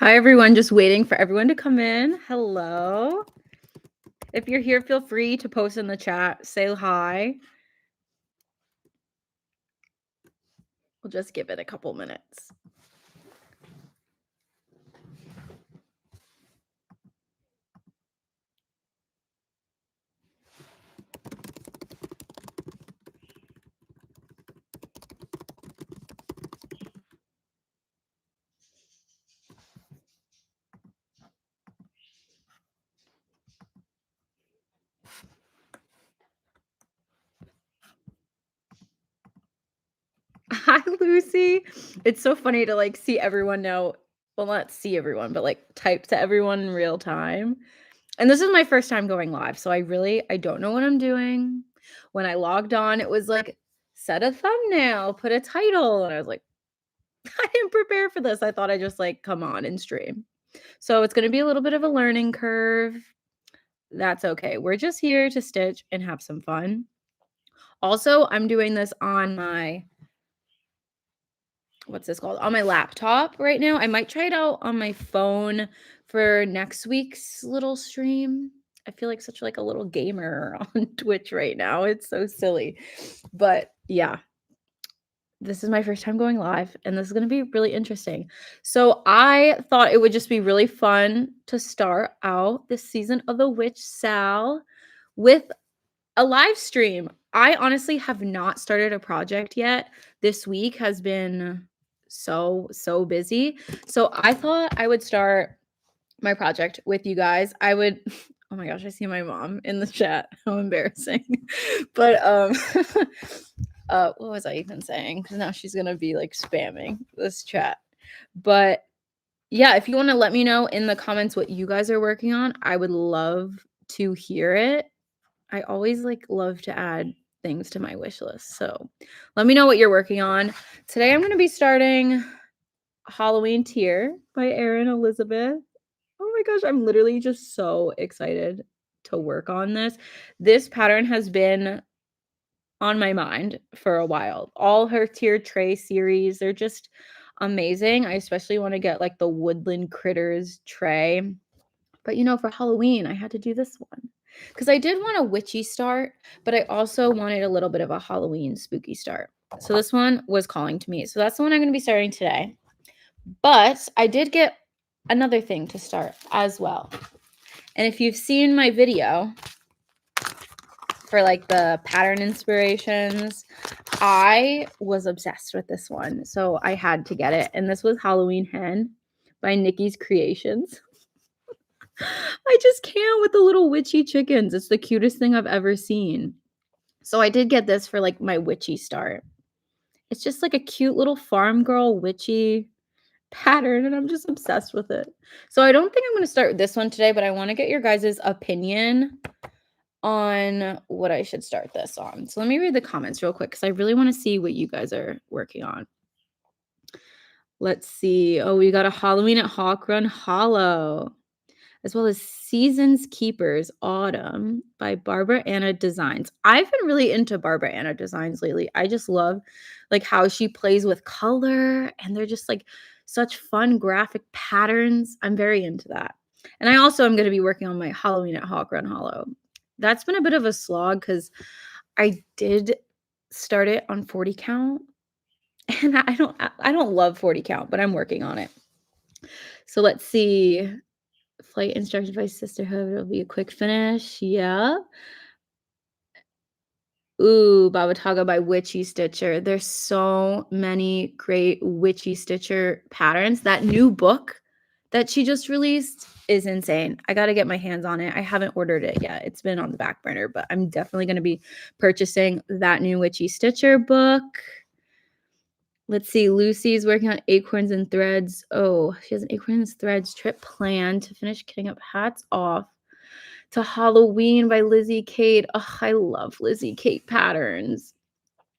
Hi, everyone. Just waiting for everyone to come in. Hello. If you're here, feel free to post in the chat. Say hi. We'll just give it a couple minutes. Hi, Lucy. It's so funny to see everyone now. Well, not see everyone, but type to everyone in real time. And this is my first time going live, so I don't know what I'm doing. When I logged on, it was like, set a thumbnail, put a title, and I was like, I didn't prepare for this. I thought I'd just come on and stream. So it's going to be a little bit of a learning curve. That's okay. We're just here to stitch and have some fun. Also, I'm doing this on my what's this called? On my laptop right now. I might try it out on my phone for next week's little stream. I feel like such a little gamer on Twitch right now. It's so silly. But yeah, this is my first time going live and this is going to be really interesting. So I thought it would just be really fun to start out this season of the Witch Sal with a live stream. I honestly have not started a project yet. This week has been so busy. So I thought I would start my project with you guys. Oh my gosh, I see my mom in the chat. How embarrassing. But what was I even saying? Because now she's gonna be spamming this chat. But yeah, if you want to let me know in the comments what you guys are working on, I would love to hear it. I always love to add things to my wish list. So let me know what you're working on. Today I'm going to be starting Halloween Tier by Erin Elizabeth. Oh my gosh, I'm literally just so excited to work on this. This pattern has been on my mind for a while. All her tier tray series, they're just amazing. I especially want to get the Woodland Critters tray. But for Halloween, I had to do this one because I did want a witchy start, but I also wanted a little bit of a Halloween spooky start. So this one was calling to me. So that's the one I'm going to be starting today. But I did get another thing to start as well. And if you've seen my video for the pattern inspirations, I was obsessed with this one. So I had to get it. And this was Halloween Hen by Nikki's Creations. I just can't with the little witchy chickens. It's the cutest thing I've ever seen. So I did get this for my witchy start. It's just a cute little farm girl witchy pattern and I'm just obsessed with it. So I don't think I'm going to start with this one today, but I want to get your guys' opinion on what I should start this on. So let me read the comments real quick because I really want to see what you guys are working on. Let's see. Oh, we got a Halloween at Hawk Run Hollow, as well as Seasons Keepers Autumn by Barbara Anna Designs. I've been really into Barbara Anna Designs lately. I just love how she plays with color and they're just such fun graphic patterns. I'm very into that. And I also am going to be working on my Halloween at Hawk Run Hollow. That's been a bit of a slog because I did start it on 40 count and I don't love 40 count, but I'm working on it. So let's see. Flight instructed by Sisterhood. It'll be a quick finish. Yeah. Ooh, Babataga by Witchy Stitcher. There's so many great Witchy Stitcher patterns. That new book that she just released is insane. I got to get my hands on it. I haven't ordered it yet. It's been on the back burner, but I'm definitely going to be purchasing that new Witchy Stitcher book. Let's see. Lucy's working on Acorns and Threads. Oh, she has an Acorns Threads trip planned to finish cutting up hats off to Halloween by Lizzie Kate. Oh, I love Lizzie Kate patterns.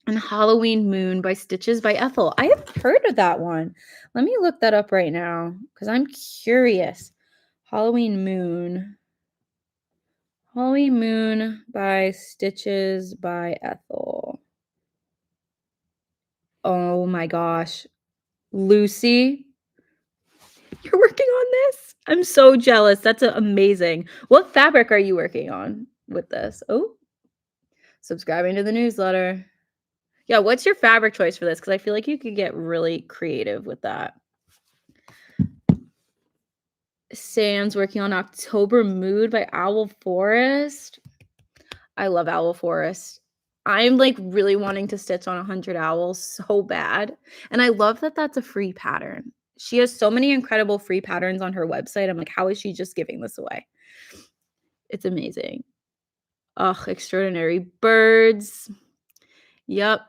And Halloween Moon by Stitches by Ethel. I haven't heard of that one. Let me look that up right now because I'm curious. Halloween Moon. Halloween Moon by Stitches by Ethel. Oh my gosh. Lucy, You're working on this? I'm so jealous. That's amazing. What fabric are you working on with this? Oh, subscribing to the newsletter. Yeah, what's your fabric choice for this? Because I feel like you could get really creative with that. Sam's working on October Mood by Owl Forest. I love Owl Forest. I'm like really wanting to stitch on 100 owls so bad. And I love that that's a free pattern. She has so many incredible free patterns on her website. I'm like, how is she just giving this away? It's amazing. Ugh, extraordinary birds. Yep.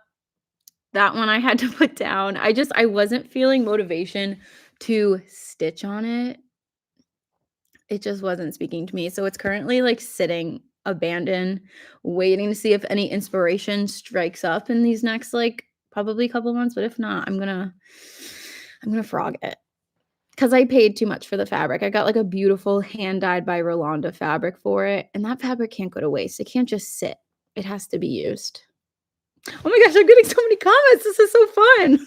That one I had to put down. I wasn't feeling motivation to stitch on it. It just wasn't speaking to me. So it's currently like sitting abandoned, waiting to see if any inspiration strikes up in these next like probably couple months. But if not, I'm gonna frog it. Because I paid too much for the fabric. I got like a beautiful hand dyed by Rolanda fabric for it. And that fabric can't go to waste. It can't just sit. It has to be used. Oh my gosh, I'm getting so many comments. This is so fun.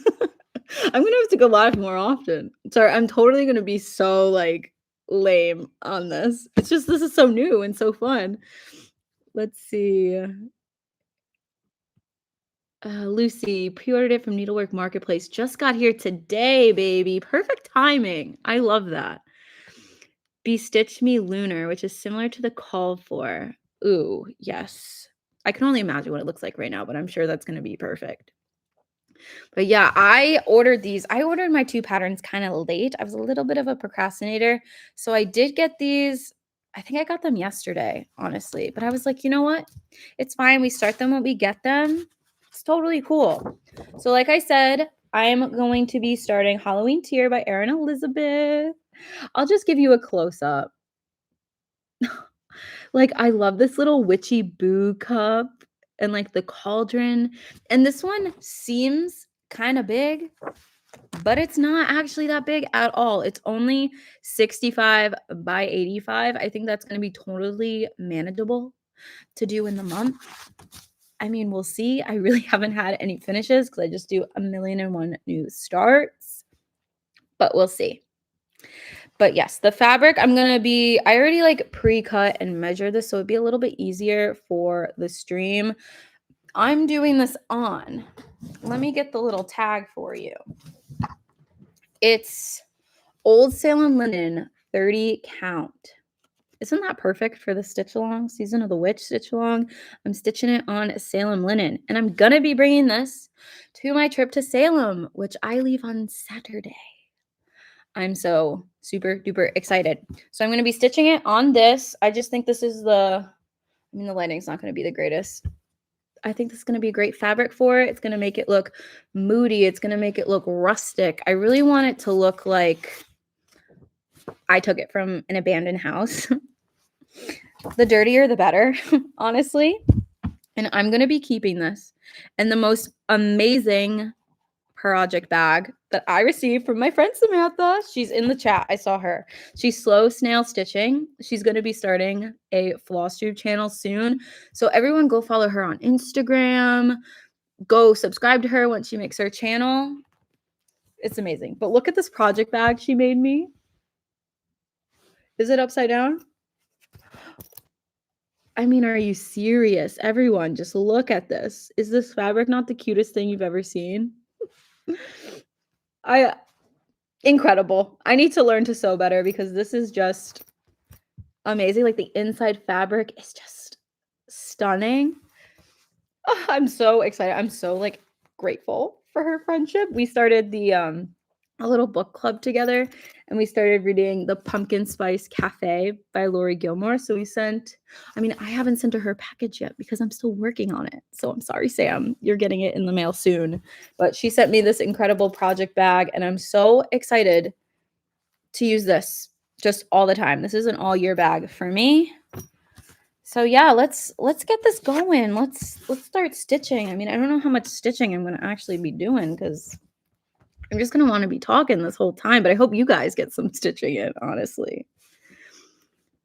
I'm gonna have to go live more often. Sorry, I'm totally gonna be so like lame on this. It's just this is so new and so fun. Let's see. Lucy pre-ordered it from Needlework Marketplace. Just got here today, baby. Perfect timing. I love that. Be Stitch Me Lunar, which is similar to the call for. Ooh, yes. I can only imagine what it looks like right now, but I'm sure that's going to be perfect. But yeah, I ordered these. I ordered my 2 patterns kind of late. I was a little bit of a procrastinator. So I did get these. I think I got them yesterday, honestly. But I was like, you know what? It's fine. We start them when we get them. It's totally cool. So like I said, I'm going to be starting Halloween Tier by Erin Elizabeth. I'll just give you a close-up. Like, I love this little witchy boo cup and like the cauldron. And this one seems kind of big, but it's not actually that big at all. It's only 65 by 85. I think that's going to be totally manageable to do in the month. I mean, we'll see. I really haven't had any finishes because I just do 1,000,001 new starts, but we'll see. But yes, the fabric I already like pre-cut and measure this, so it'd be a little bit easier for the stream. I'm doing this on. Let me get the little tag for you. It's Old Salem linen, 30 count. Isn't that perfect for the stitch along? Season of the Witch stitch along. I'm stitching it on Salem linen, and I'm gonna be bringing this to my trip to Salem, which I leave on Saturday. I'm so super duper excited. So I'm going to be stitching it on this. I just think this is the lighting's not going to be the greatest. I think this is going to be a great fabric for it. It's going to make it look moody. It's going to make it look rustic. I really want it to look like I took it from an abandoned house. The dirtier, the better, honestly. And I'm going to be keeping this. And the most amazing project bag that I received from my friend Samantha. She's in the chat. I saw her. She's slow snail stitching. She's going to be starting a floss tube channel soon. So everyone go follow her on Instagram. Go subscribe to her once she makes her channel. It's amazing. But look at this project bag she made me. Is it upside down? I mean, are you serious? Everyone, just look at this. Is this fabric not the cutest thing you've ever seen? Incredible. I need to learn to sew better because this is just amazing. Like the inside fabric is just stunning. Oh, I'm so excited. I'm so like grateful for her friendship. We started a little book club together, and we started reading The Pumpkin Spice Cafe by Lori Gilmore. So I haven't sent her package yet because I'm still working on it. So I'm sorry, Sam, you're getting it in the mail soon. But she sent me this incredible project bag, and I'm so excited to use this just all the time. This is an all year bag for me. So yeah, let's get this going. Let's start stitching. I mean, I don't know how much stitching I'm going to actually be doing because I'm just going to want to be talking this whole time, but I hope you guys get some stitching in, honestly.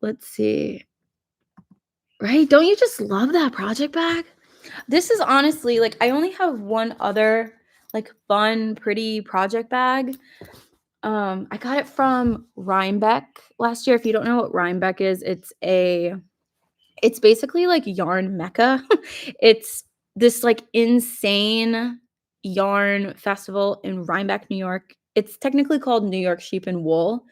Let's see. Right? Don't you just love that project bag? This is honestly, like, I only have one other, like, fun, pretty project bag. I got it from Rhinebeck last year. If you don't know what Rhinebeck is, it's basically like yarn mecca. It's this like insane yarn festival in Rhinebeck, New York. It's technically called New York Sheep and Wool,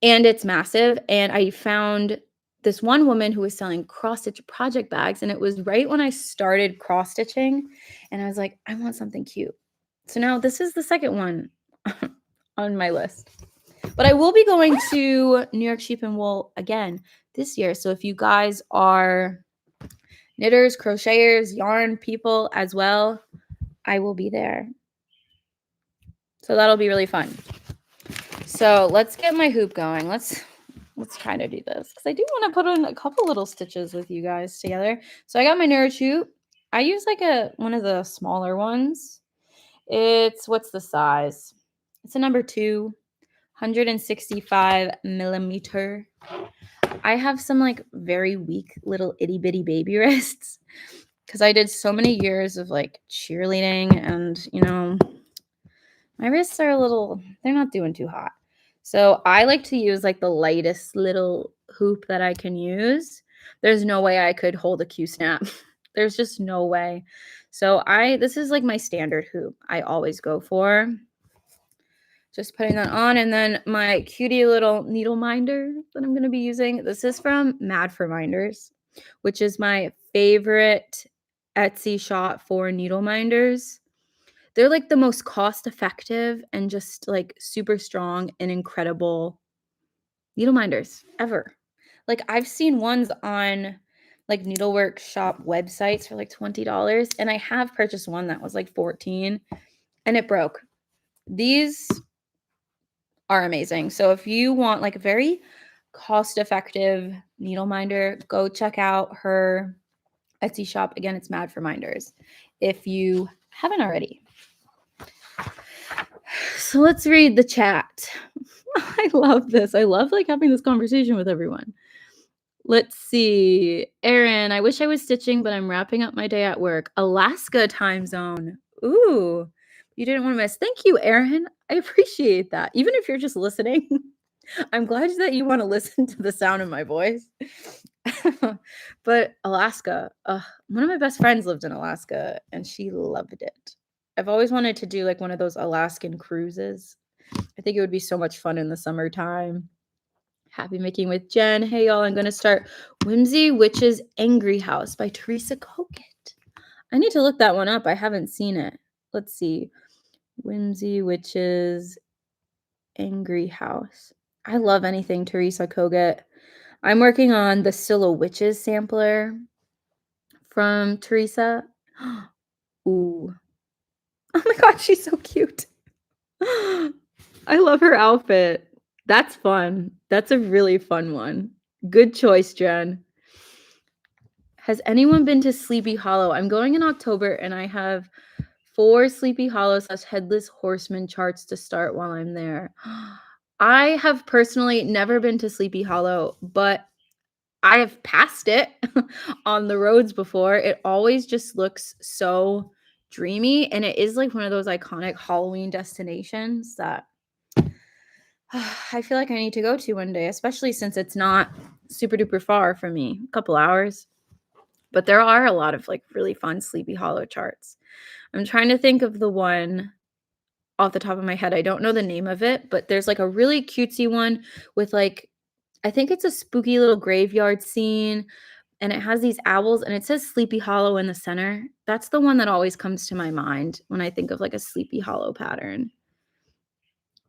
and it's massive. And I found this one woman who was selling cross stitch project bags, and it was right when I started cross stitching, and I was like, I want something cute. So now this is the second one on my list. But I will be going to New York Sheep and Wool again this year. So if you guys are knitters, crocheters, yarn people as well, I will be there. So that'll be really fun. So let's get my hoop going. Let's try to do this because I do want to put in a couple little stitches with you guys together. So I got my Nourish hoop. I use like one of the smaller ones. What's the size? It's a number 2, 165 millimeter. I have some like very weak little itty bitty baby wrists because I did so many years of like cheerleading, and my wrists are they're not doing too hot. So I like to use like the lightest little hoop that I can use. There's no way I could hold a Q-snap. There's just no way. So this is like my standard hoop I always go for. Just putting that on, and then my cutie little needle minder that I'm going to be using. This is from Mad for Minders, which is my favorite Etsy shop for needle minders. They're like the most cost effective and just like super strong and incredible needle minders ever. Like I've seen ones on like needlework shop websites for like $20, and I have purchased one that was like $14 and it broke. These are amazing. So if you want like a very cost-effective needle minder, go check out her Etsy shop. Again, it's Mad for Minders if you haven't already. So let's read the chat. I love this. I love like having this conversation with everyone. Let's see. Erin, I wish I was stitching, but I'm wrapping up my day at work. Alaska time zone. Ooh, you didn't want to miss. Thank you, Erin. I appreciate that. Even if you're just listening, I'm glad that you want to listen to the sound of my voice. But Alaska, one of my best friends lived in Alaska and she loved it. I've always wanted to do like one of those Alaskan cruises. I think it would be so much fun in the summertime. Happy making with Jen. Hey y'all, I'm going to start Whimsy Witch's Angry House by Teresa Coquette. I need to look that one up. I haven't seen it. Let's see. Whimsy Witch's Angry House. I love anything Teresa Coquette. I'm working on the Scylla Witches sampler from Teresa. Ooh. Oh my god, she's so cute. I love her outfit. That's fun. That's a really fun one. Good choice, Jen. Has anyone been to Sleepy Hollow? I'm going in October and I have 4 Sleepy Hollow / Headless Horseman charts to start while I'm there. I have personally never been to Sleepy Hollow, but I have passed it on the roads before. It always just looks so dreamy, and it is like one of those iconic Halloween destinations that I feel like I need to go to one day, especially since it's not super duper far from me, a couple hours. But there are a lot of like really fun Sleepy Hollow charts. I'm trying to think of the one off the top of my head. I don't know the name of it, but there's like a really cutesy one with like, I think it's a spooky little graveyard scene, and it has these owls and it says Sleepy Hollow in the center. That's the one that always comes to my mind when I think of like a Sleepy Hollow pattern.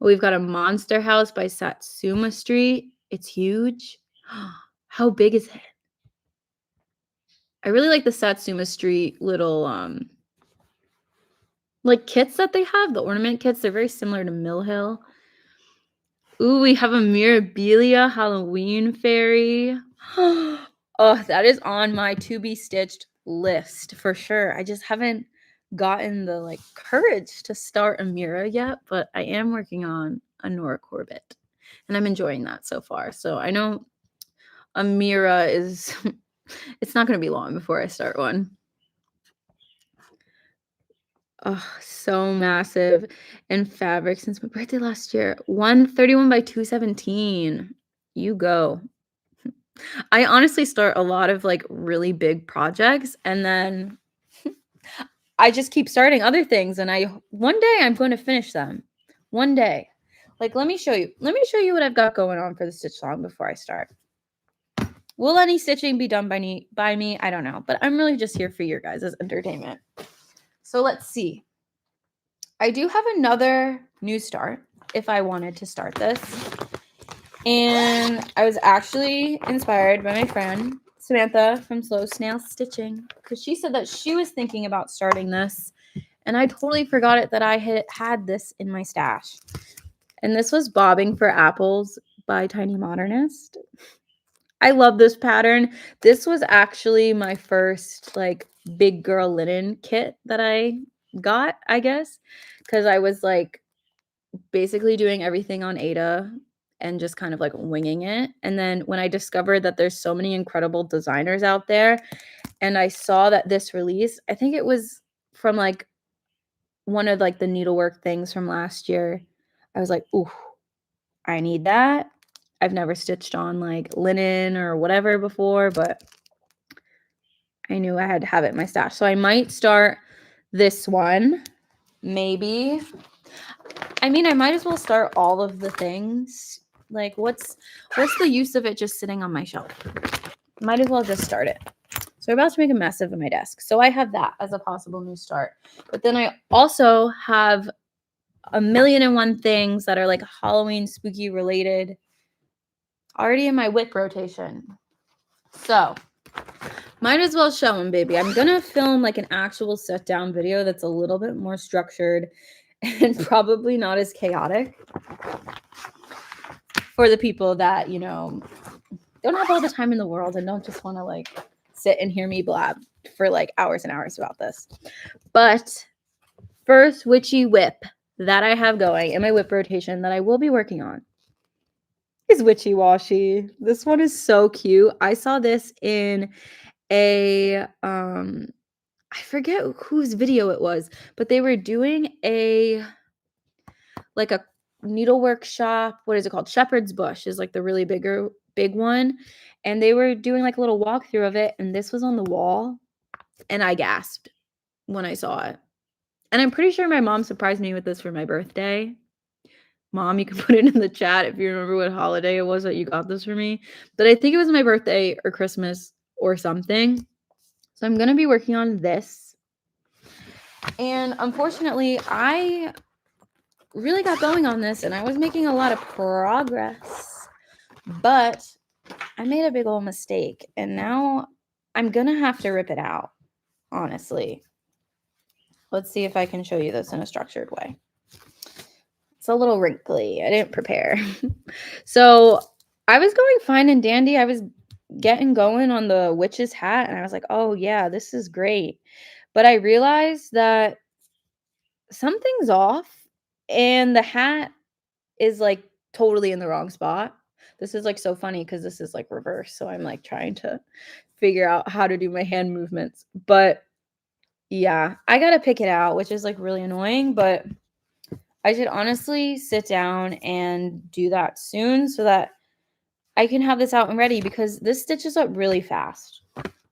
We've got a Monster House by Satsuma Street. It's huge. How big is it? I really like the Satsuma Street little like kits that they have, the ornament kits. They're very similar to Mill Hill. Ooh, we have a Mirabilia Halloween fairy. Oh, that is on my to be stitched list for sure. I just haven't gotten the like courage to start a Mira yet, but I am working on a Nora Corbett and I'm enjoying that so far. So I know a Mira is it's not going to be long before I start one. Oh, so massive in fabric since my birthday last year. 131 by 217. You go. I honestly start a lot of like really big projects and then I just keep starting other things and one day I'm going to finish them. One day. Like let me show you. Let me show you what I've got going on for the stitch along before I start. Will any stitching be done by me? I don't know, but I'm really just here for your guys' entertainment. So let's see. I do have another new start if I wanted to start this. And I was actually inspired by my friend Samantha from Slow Snail Stitching because she said that she was thinking about starting this. And I totally forgot it that I had this in my stash. And this was Bobbing for Apples by Tiny Modernist. I love this pattern. This was actually my first like big girl linen kit that I got, I guess, because I was like basically doing everything on Ada and just kind of like winging it. And then when I discovered that there's so many incredible designers out there and I saw that this release, I think it was from like one of like the needlework things from last year. I was like, ooh, I need that. I've never stitched on like linen or whatever before, but I knew I had to have it in my stash. So I might start this one, maybe. I mean, I might as well start all of the things. Like what's the use of it just sitting on my shelf? Might as well just start it. So we're about to make a mess of my desk. So I have that as a possible new start. But then I also have a million and one things that are like Halloween spooky related already in my whip rotation. So might as well show them, baby. I'm going to film like an actual sit down video that's a little bit more structured and probably not as chaotic for the people that, you know, don't have all the time in the world and don't just want to like sit and hear me blab for like hours and hours about this. But first witchy whip that I have going in my whip rotation that I will be working on is Witchy Washy. This one is so cute. I saw this in a I forget whose video it was, but they were doing a needlework shop. What is it called? Shepherd's Bush is like the really big one. And they were doing like a little walkthrough of it. And this was on the wall. And I gasped when I saw it. And I'm pretty sure my mom surprised me with this for my birthday. Mom, you can put it in the chat if you remember what holiday it was that you got this for me. But I think it was my birthday or Christmas or something. So I'm going to be working on this. And unfortunately, I really got going on this and I was making a lot of progress. But I made a big old mistake. And now I'm going to have to rip it out, honestly. Let's see if I can show you this in a structured way. It's a little wrinkly. I didn't prepare. So I was going fine and dandy. I was getting going on the witch's hat. And I was like, oh, yeah, this is great. But I realized that something's off. And the hat is like totally in the wrong spot. This is like so funny because this is like reverse. So I'm like trying to figure out how to do my hand movements. But yeah, I got to pick it out, which is like really annoying. But I should honestly sit down and do that soon so that I can have this out and ready because this stitches up really fast,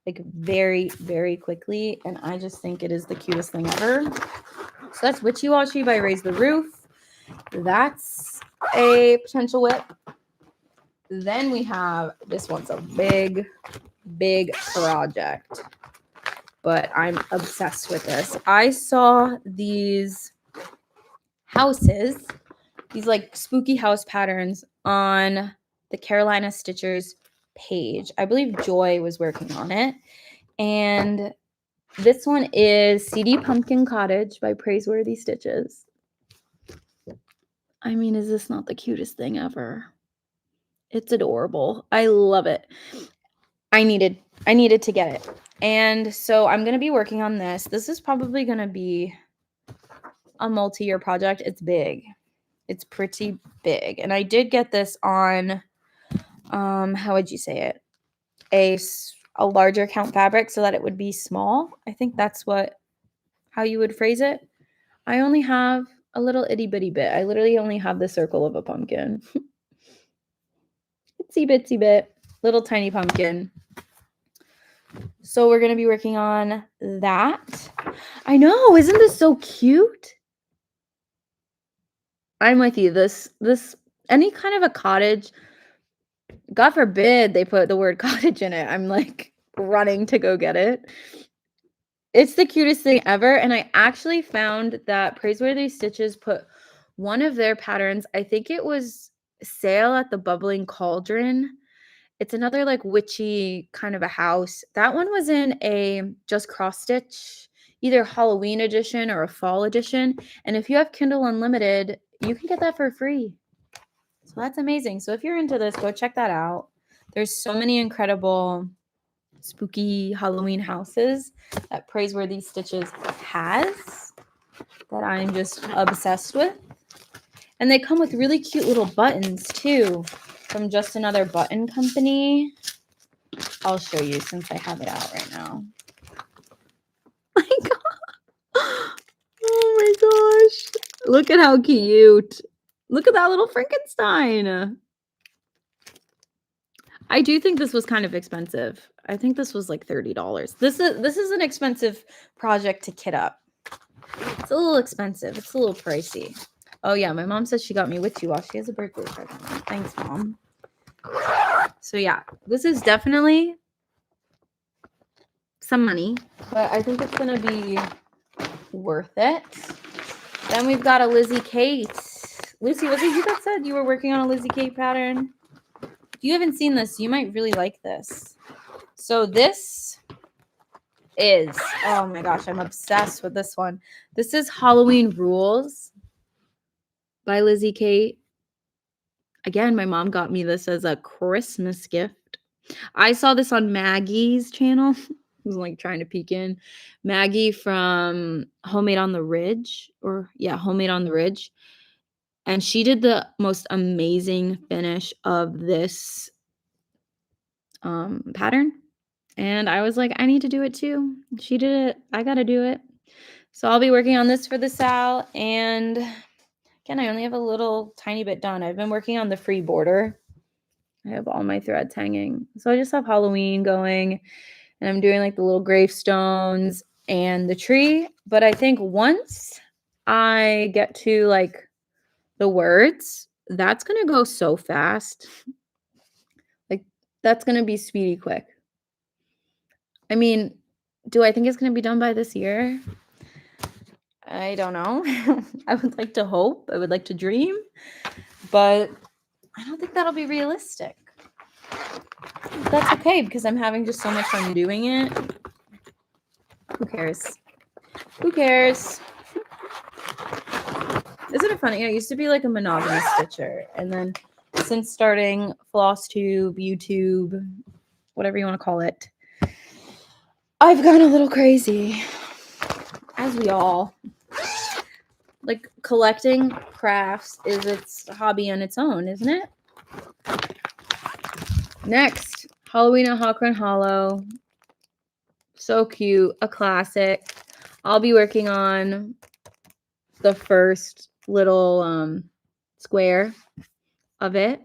like very, very quickly. And I just think it is the cutest thing ever. So that's Witchy Washy by Raise the Roof. That's a potential whip. Then we have, this one's a big, big project, but I'm obsessed with this. I saw these houses, these like spooky house patterns on the Carolina Stitchers page. I believe Joy was working on it. And this one is CD Pumpkin Cottage by Praiseworthy Stitches. I mean, is this not the cutest thing ever? It's adorable. I love it. I needed to get it. And so I'm going to be working on this. This is probably going to be a multi-year project. It's big. It's pretty big. And I did get this on, how would you say it? A larger count fabric so that it would be small. I think that's how you would phrase it. I only have a little itty bitty bit. I literally only have the circle of a pumpkin. Itsy bitsy bit, little tiny pumpkin. So we're going to be working on that. I know, isn't this so cute? I'm with you. This any kind of a cottage, God forbid they put the word cottage in it. I'm like running to go get it. It's the cutest thing ever, and I actually found that Praiseworthy Stitches put one of their patterns, I think it was Sail at the Bubbling Cauldron. It's another, like, witchy kind of a house. That one was in a Just Cross Stitch, either Halloween edition or a fall edition, and if you have Kindle Unlimited, you can get that for free. So that's amazing. So if you're into this, go check that out. There's so many incredible spooky Halloween houses that Praiseworthy Stitches has that I'm just obsessed with. And they come with really cute little buttons too from Just Another Button Company. I'll show you since I have it out right now. My God. Oh my gosh. Look at how cute. Look at that little Frankenstein. I do think this was kind of expensive. I think this was like $30. This is an expensive project to kit up. It's a little expensive. It's a little pricey. Oh yeah, my mom says she got me with you while she has a birthday present. Thanks, Mom. So yeah, this is definitely some money, but I think it's gonna be worth it. Then we've got a Lizzie Kate. Lucy, was it you that said you were working on a Lizzie Kate pattern? If you haven't seen this, you might really like this. So this is, oh my gosh, I'm obsessed with this one. This is Halloween Rules by Lizzie Kate. Again, my mom got me this as a Christmas gift. I saw this on Maggie's channel. I was like trying to peek in. Maggie from Homemade on the Ridge, Homemade on the Ridge. And she did the most amazing finish of this pattern. And I was like, I need to do it too. She did it. I got to do it. So I'll be working on this for the Sal. And again, I only have a little tiny bit done. I've been working on the free border. I have all my threads hanging. So I just have Halloween going. And I'm doing like the little gravestones and the tree. But I think once I get to like the words, that's going to go so fast. Like that's going to be speedy quick. I mean, do I think it's going to be done by this year? I don't know. I would like to hope. I would like to dream. But I don't think that'll be realistic. That's okay because I'm having just so much fun doing it. Who cares? Who cares? Isn't it funny? I used to be like a monogamous stitcher. And then since starting FlossTube, YouTube, whatever you want to call it, I've gone a little crazy. As we all. Like collecting crafts is its hobby on its own, isn't it? Next, Halloween at Hawk Run Hollow. So cute, a classic. I'll be working on the first little square of it.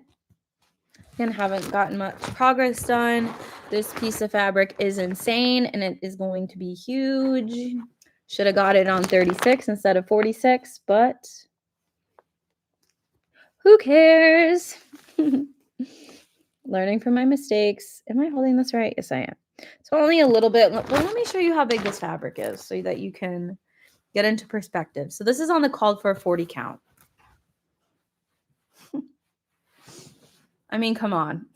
Again, haven't gotten much progress done. This piece of fabric is insane and it is going to be huge. Should have got it on 36 instead of 46, but who cares? Learning from my mistakes. Am I holding this right? Yes, I am. So only a little bit. But let me show you how big this fabric is so that you can get into perspective. So this is on the called for a 40 count. I mean, come on.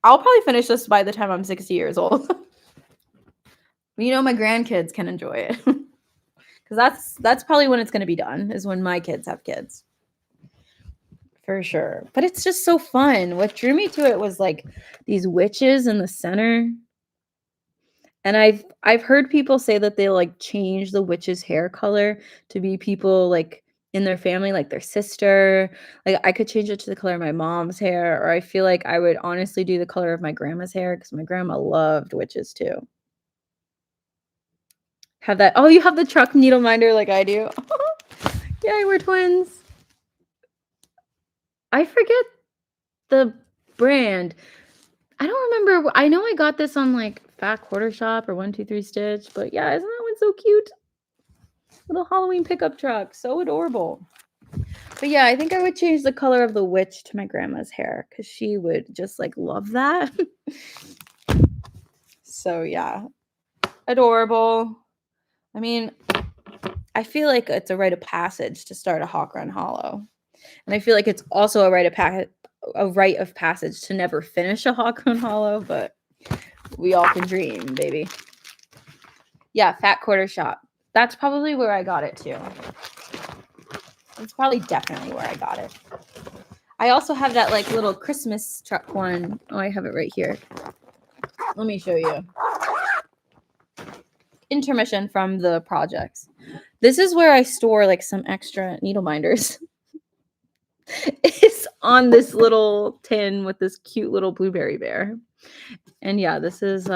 I'll probably finish this by the time I'm 60 years old. You know, my grandkids can enjoy it. Because that's probably when it's going to be done, is when my kids have kids. For sure. But it's just so fun. What drew me to it was like these witches in the center. And I've heard people say that they like change the witch's hair color to be people like in their family, like their sister. Like I could change it to the color of my mom's hair, or I feel like I would honestly do the color of my grandma's hair because my grandma loved witches too. have that. Oh, you have the truck needle minder like I do. Yay, we're twins. I forget the brand. I don't remember. I know I got this on like Fat Quarter Shop or 123 Stitch, but yeah, isn't that one so cute? Little Halloween pickup truck, so adorable. But yeah, I think I would change the color of the witch to my grandma's hair because she would just like love that. So yeah, adorable. I mean, I feel like it's a rite of passage to start a Hawk Run Hollow, and I feel like it's also a rite of passage to never finish a Hawk Run Hollow. But we all can dream, baby. Yeah, Fat Quarter Shop. That's probably where I got it too. It's probably definitely where I got it. I also have that like little Christmas truck one. Oh, I have it right here. Let me show you. Intermission from the projects. This is where I store like some extra needle minders. It's on this little tin with this cute little blueberry bear. And yeah, this is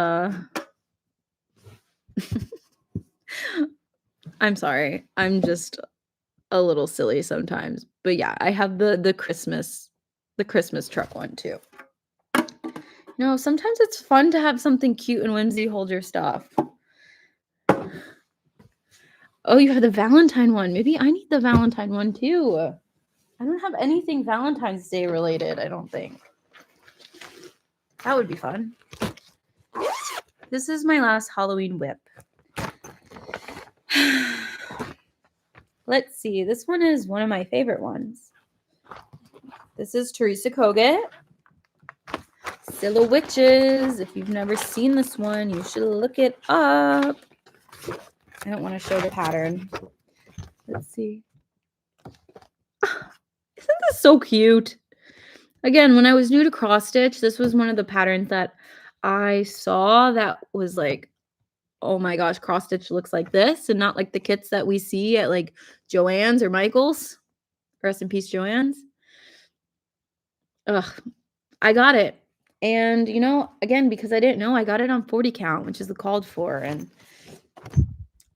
I'm sorry. I'm just a little silly sometimes. But yeah, I have the Christmas truck one too. No, sometimes it's fun to have something cute and whimsy hold your stuff. Oh, you have the Valentine one. Maybe I need the Valentine one too. I don't have anything Valentine's Day related, I don't think. That would be fun. This is my last Halloween whip. Let's see. This one is one of my favorite ones. This is Teresa Kogut. Scylla Witches. If you've never seen this one, you should look it up. I don't want to show the pattern. Let's see. Isn't this so cute? Again, when I was new to cross stitch, this was one of the patterns that I saw that was like, oh my gosh, cross stitch looks like this and not like the kits that we see at like Joann's or Michael's. Rest in peace, Joann's. Ugh, I got it. And, you know, again, because I didn't know, I got it on 40 count, which is the called for. And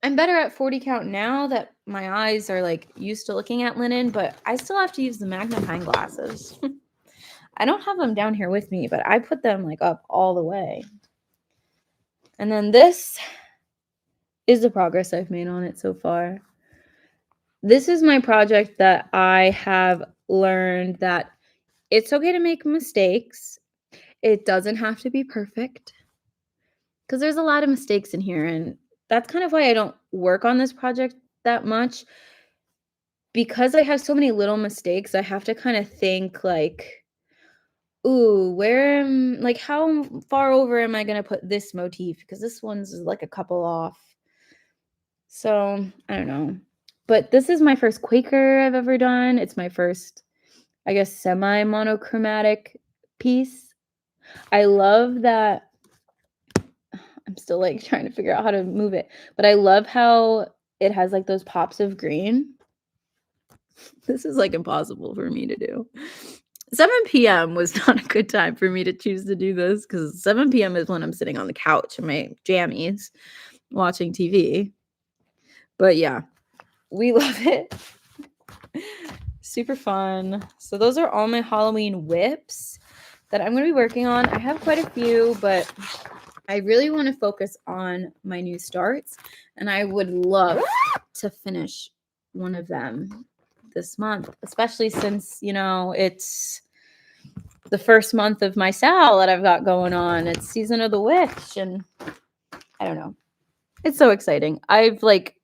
I'm better at 40 count now that my eyes are like used to looking at linen, but I still have to use the magnifying glasses. I don't have them down here with me, but I put them like up all the way. And then this is the progress I've made on it so far. This is my project that I have learned that it's okay to make mistakes. It doesn't have to be perfect because there's a lot of mistakes in here. And that's kind of why I don't work on this project that much. Because I have so many little mistakes, I have to kind of think like, ooh, how far over am I going to put this motif? Because this one's like a couple off. So I don't know. But this is my first Quaker I've ever done. It's my first, I guess, semi-monochromatic piece. I love that. I'm still like trying to figure out how to move it. But I love how it has like those pops of green. This is like impossible for me to do. 7 p.m. was not a good time for me to choose to do this because 7 p.m. is when I'm sitting on the couch in my jammies watching TV. But yeah, we love it. Super fun. So those are all my Halloween whips that I'm going to be working on. I have quite a few, but I really want to focus on my new starts, and I would love to finish one of them this month, especially since, you know, it's the first month of my Sal that I've got going on. It's Season of the Witch, and I don't know. It's so exciting. I've like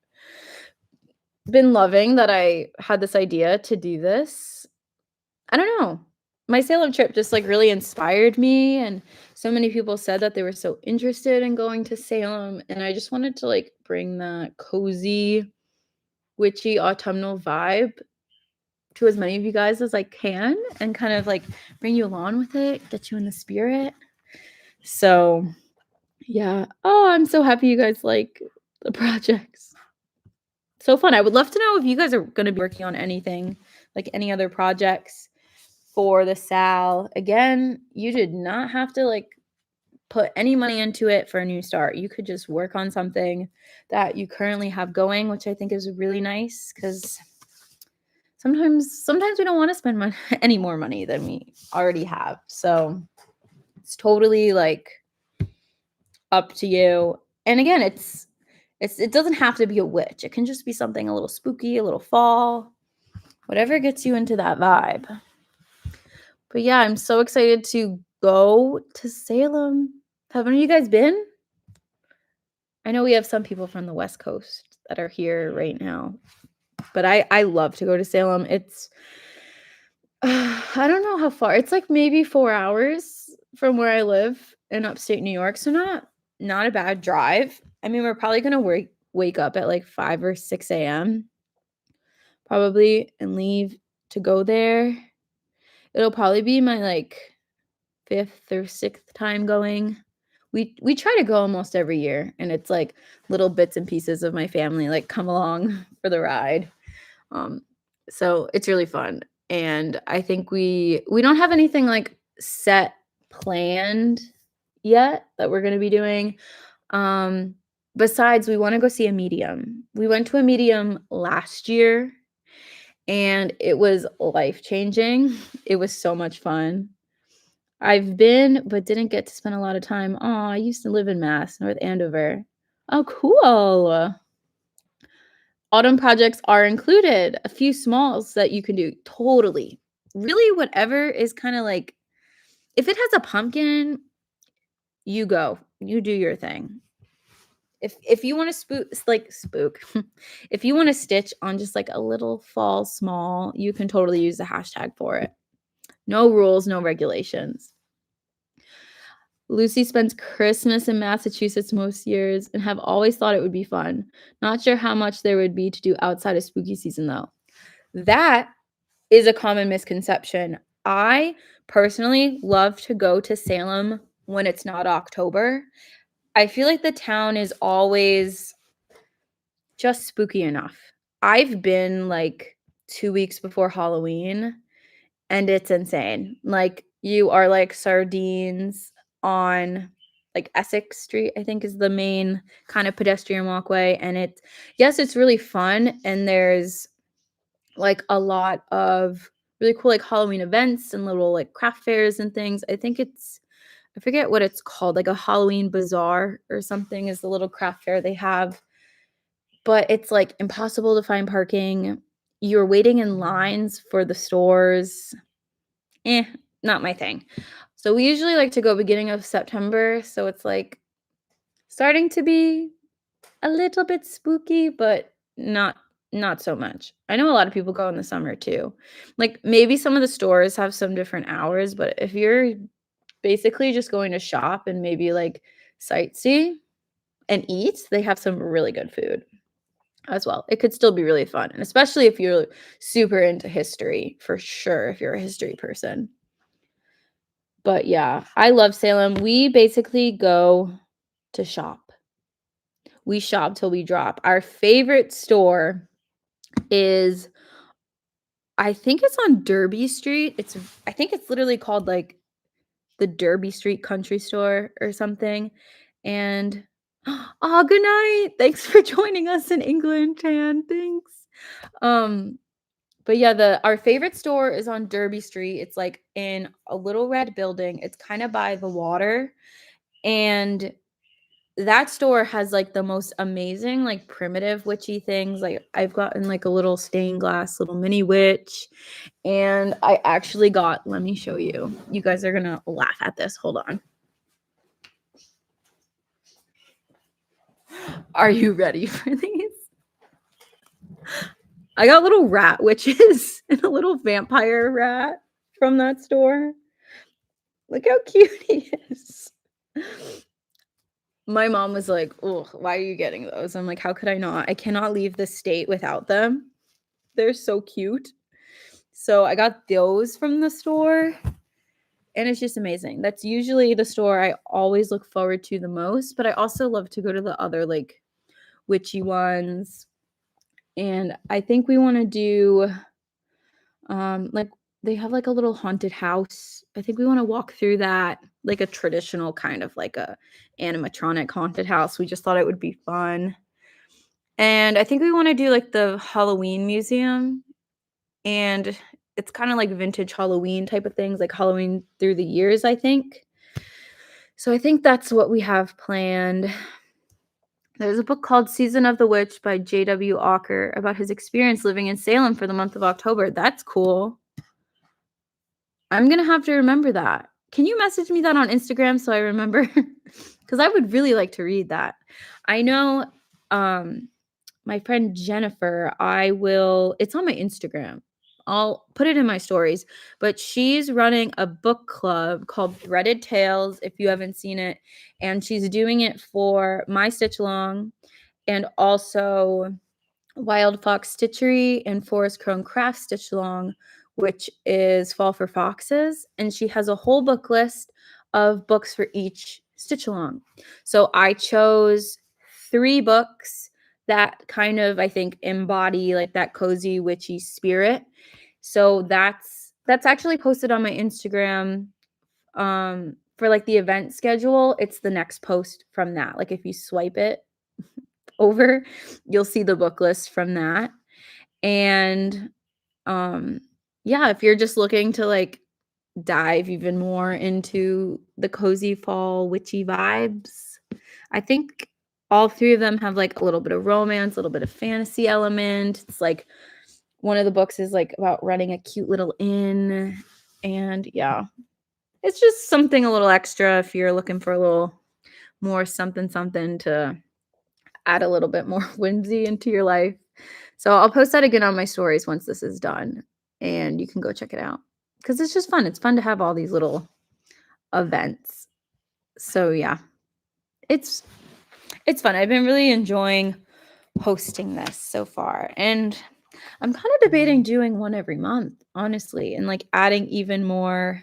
been loving that I had this idea to do this. I don't know. My Salem trip just like really inspired me, and so many people said that they were so interested in going to Salem, and I just wanted to like bring that cozy, witchy autumnal vibe to as many of you guys as I can and kind of like bring you along with it, get you in the spirit. So yeah. Oh, I'm so happy you guys like the projects. So fun. I would love to know if you guys are going to be working on anything, like any other projects for the Sal. Again, you did not have to like put any money into it for a new start. You could just work on something that you currently have going, which I think is really nice because sometimes we don't want to spend any more money than we already have. So it's totally like up to you. And again, it doesn't have to be a witch. It can just be something a little spooky, a little fall, whatever gets you into that vibe. But yeah, I'm so excited to go to Salem. Have any of you guys been? I know we have some people from the West Coast that are here right now, but I love to go to Salem. It's I don't know how far. It's like maybe 4 hours from where I live in upstate New York, so not a bad drive. I mean, we're probably gonna wake up at like 5 or 6 a.m. probably and leave to go there. It'll probably be my like 5th or 6th time going. We try to go almost every year, and it's like little bits and pieces of my family like come along for the ride. Um, so it's really fun. And I think we don't have anything like set planned yet that we're going to be doing. Besides, we want to go see a medium. We went to a medium last year and it was life-changing. It was so much fun. I've been, but didn't get to spend a lot of time. Oh, I used to live in Mass, North Andover. Oh, cool. Autumn projects are included. A few smalls that you can do. Totally. Really, whatever is kind of like, if it has a pumpkin, you go. You do your thing. If you want to spook, if you want to stitch on just like a little fall small, you can totally use the hashtag for it. No rules, no regulations. Lucy spends Christmas in Massachusetts most years and have always thought it would be fun. Not sure how much there would be to do outside of spooky season though. That is a common misconception. I personally love to go to Salem when it's not October. I feel like the town is always just spooky enough. I've been like 2 weeks before Halloween and it's insane. Like you are like sardines on like Essex Street, I think is the main kind of pedestrian walkway. And it's really fun. And there's like a lot of really cool like Halloween events and little like craft fairs and things. I forget what it's called, like a Halloween bazaar or something is the little craft fair they have. But it's like impossible to find parking. You're waiting in lines for the stores. Not my thing. So we usually like to go beginning of September. So it's like starting to be a little bit spooky, but not so much. I know a lot of people go in the summer too. Like maybe some of the stores have some different hours, but if you're basically just going to shop and maybe like sightsee and eat, they have some really good food as well. It could still be really fun, and especially if you're super into history, for sure, if you're a history person. But yeah, I love Salem. We basically go to shop. We shop till we drop. Our favorite store is, I think it's on Derby Street. I think it's literally called like the Derby Street Country Store or something. And oh, good night. Thanks for joining us in England, Tan. Thanks. But yeah, our favorite store is on Derby Street. It's like in a little red building. It's kind of by the water. And that store has like the most amazing, like primitive witchy things. Like I've gotten like a little stained glass little mini witch. And I actually let me show you. You guys are gonna laugh at this. Hold on. Are you ready for these? I got little rat witches and a little vampire rat from that store. Look how cute he is. My mom was like, "Oh, why are you getting those?" I'm like, "How could I not? I cannot leave the state without them. They're so cute." So I got those from the store, and it's just amazing. That's usually the store I always look forward to the most, but I also love to go to the other like witchy ones. And I think we want to do like they have, like, a little haunted house. I think we wanna walk through that, like a traditional kind of like a animatronic haunted house. We just thought it would be fun. And I think we wanna do, like, the Halloween museum, and it's kinda like vintage Halloween type of things, like Halloween through the years, I think. So I think that's what we have planned. There's a book called Season of the Witch by J.W. Walker about his experience living in Salem for the month of October. That's cool. I'm gonna have to remember that. Can you message me that on Instagram so I remember? Because I would really like to read that. I know, um, my friend Jennifer, it's on my Instagram. I'll put it in my stories, but she's running a book club called Threaded Tales, if you haven't seen it, and she's doing it for My Stitch Along and also Wild Fox Stitchery and Forest Crone Craft Stitch Along, which is Fall for Foxes. And she has a whole book list of books for each Stitch Along. So I chose 3 books that kind of, I think, embody like that cozy witchy spirit. So that's actually posted on my Instagram for like the event schedule. It's the next post from that. Like if you swipe it over, you'll see the book list from that. And um yeah, if you're just looking to like dive even more into the cozy fall witchy vibes, I think all 3 of them have like a little bit of romance, a little bit of fantasy element. It's like one of the books is like about running a cute little inn, and yeah, it's just something a little extra if you're looking for a little more something to add a little bit more whimsy into your life. So I'll post that again on my stories once this is done, and you can go check it out because it's just fun. It's fun to have all these little events. So yeah, it's it's fun. I've been really enjoying hosting this so far, and I'm kind of debating doing one every month, honestly, and like adding even more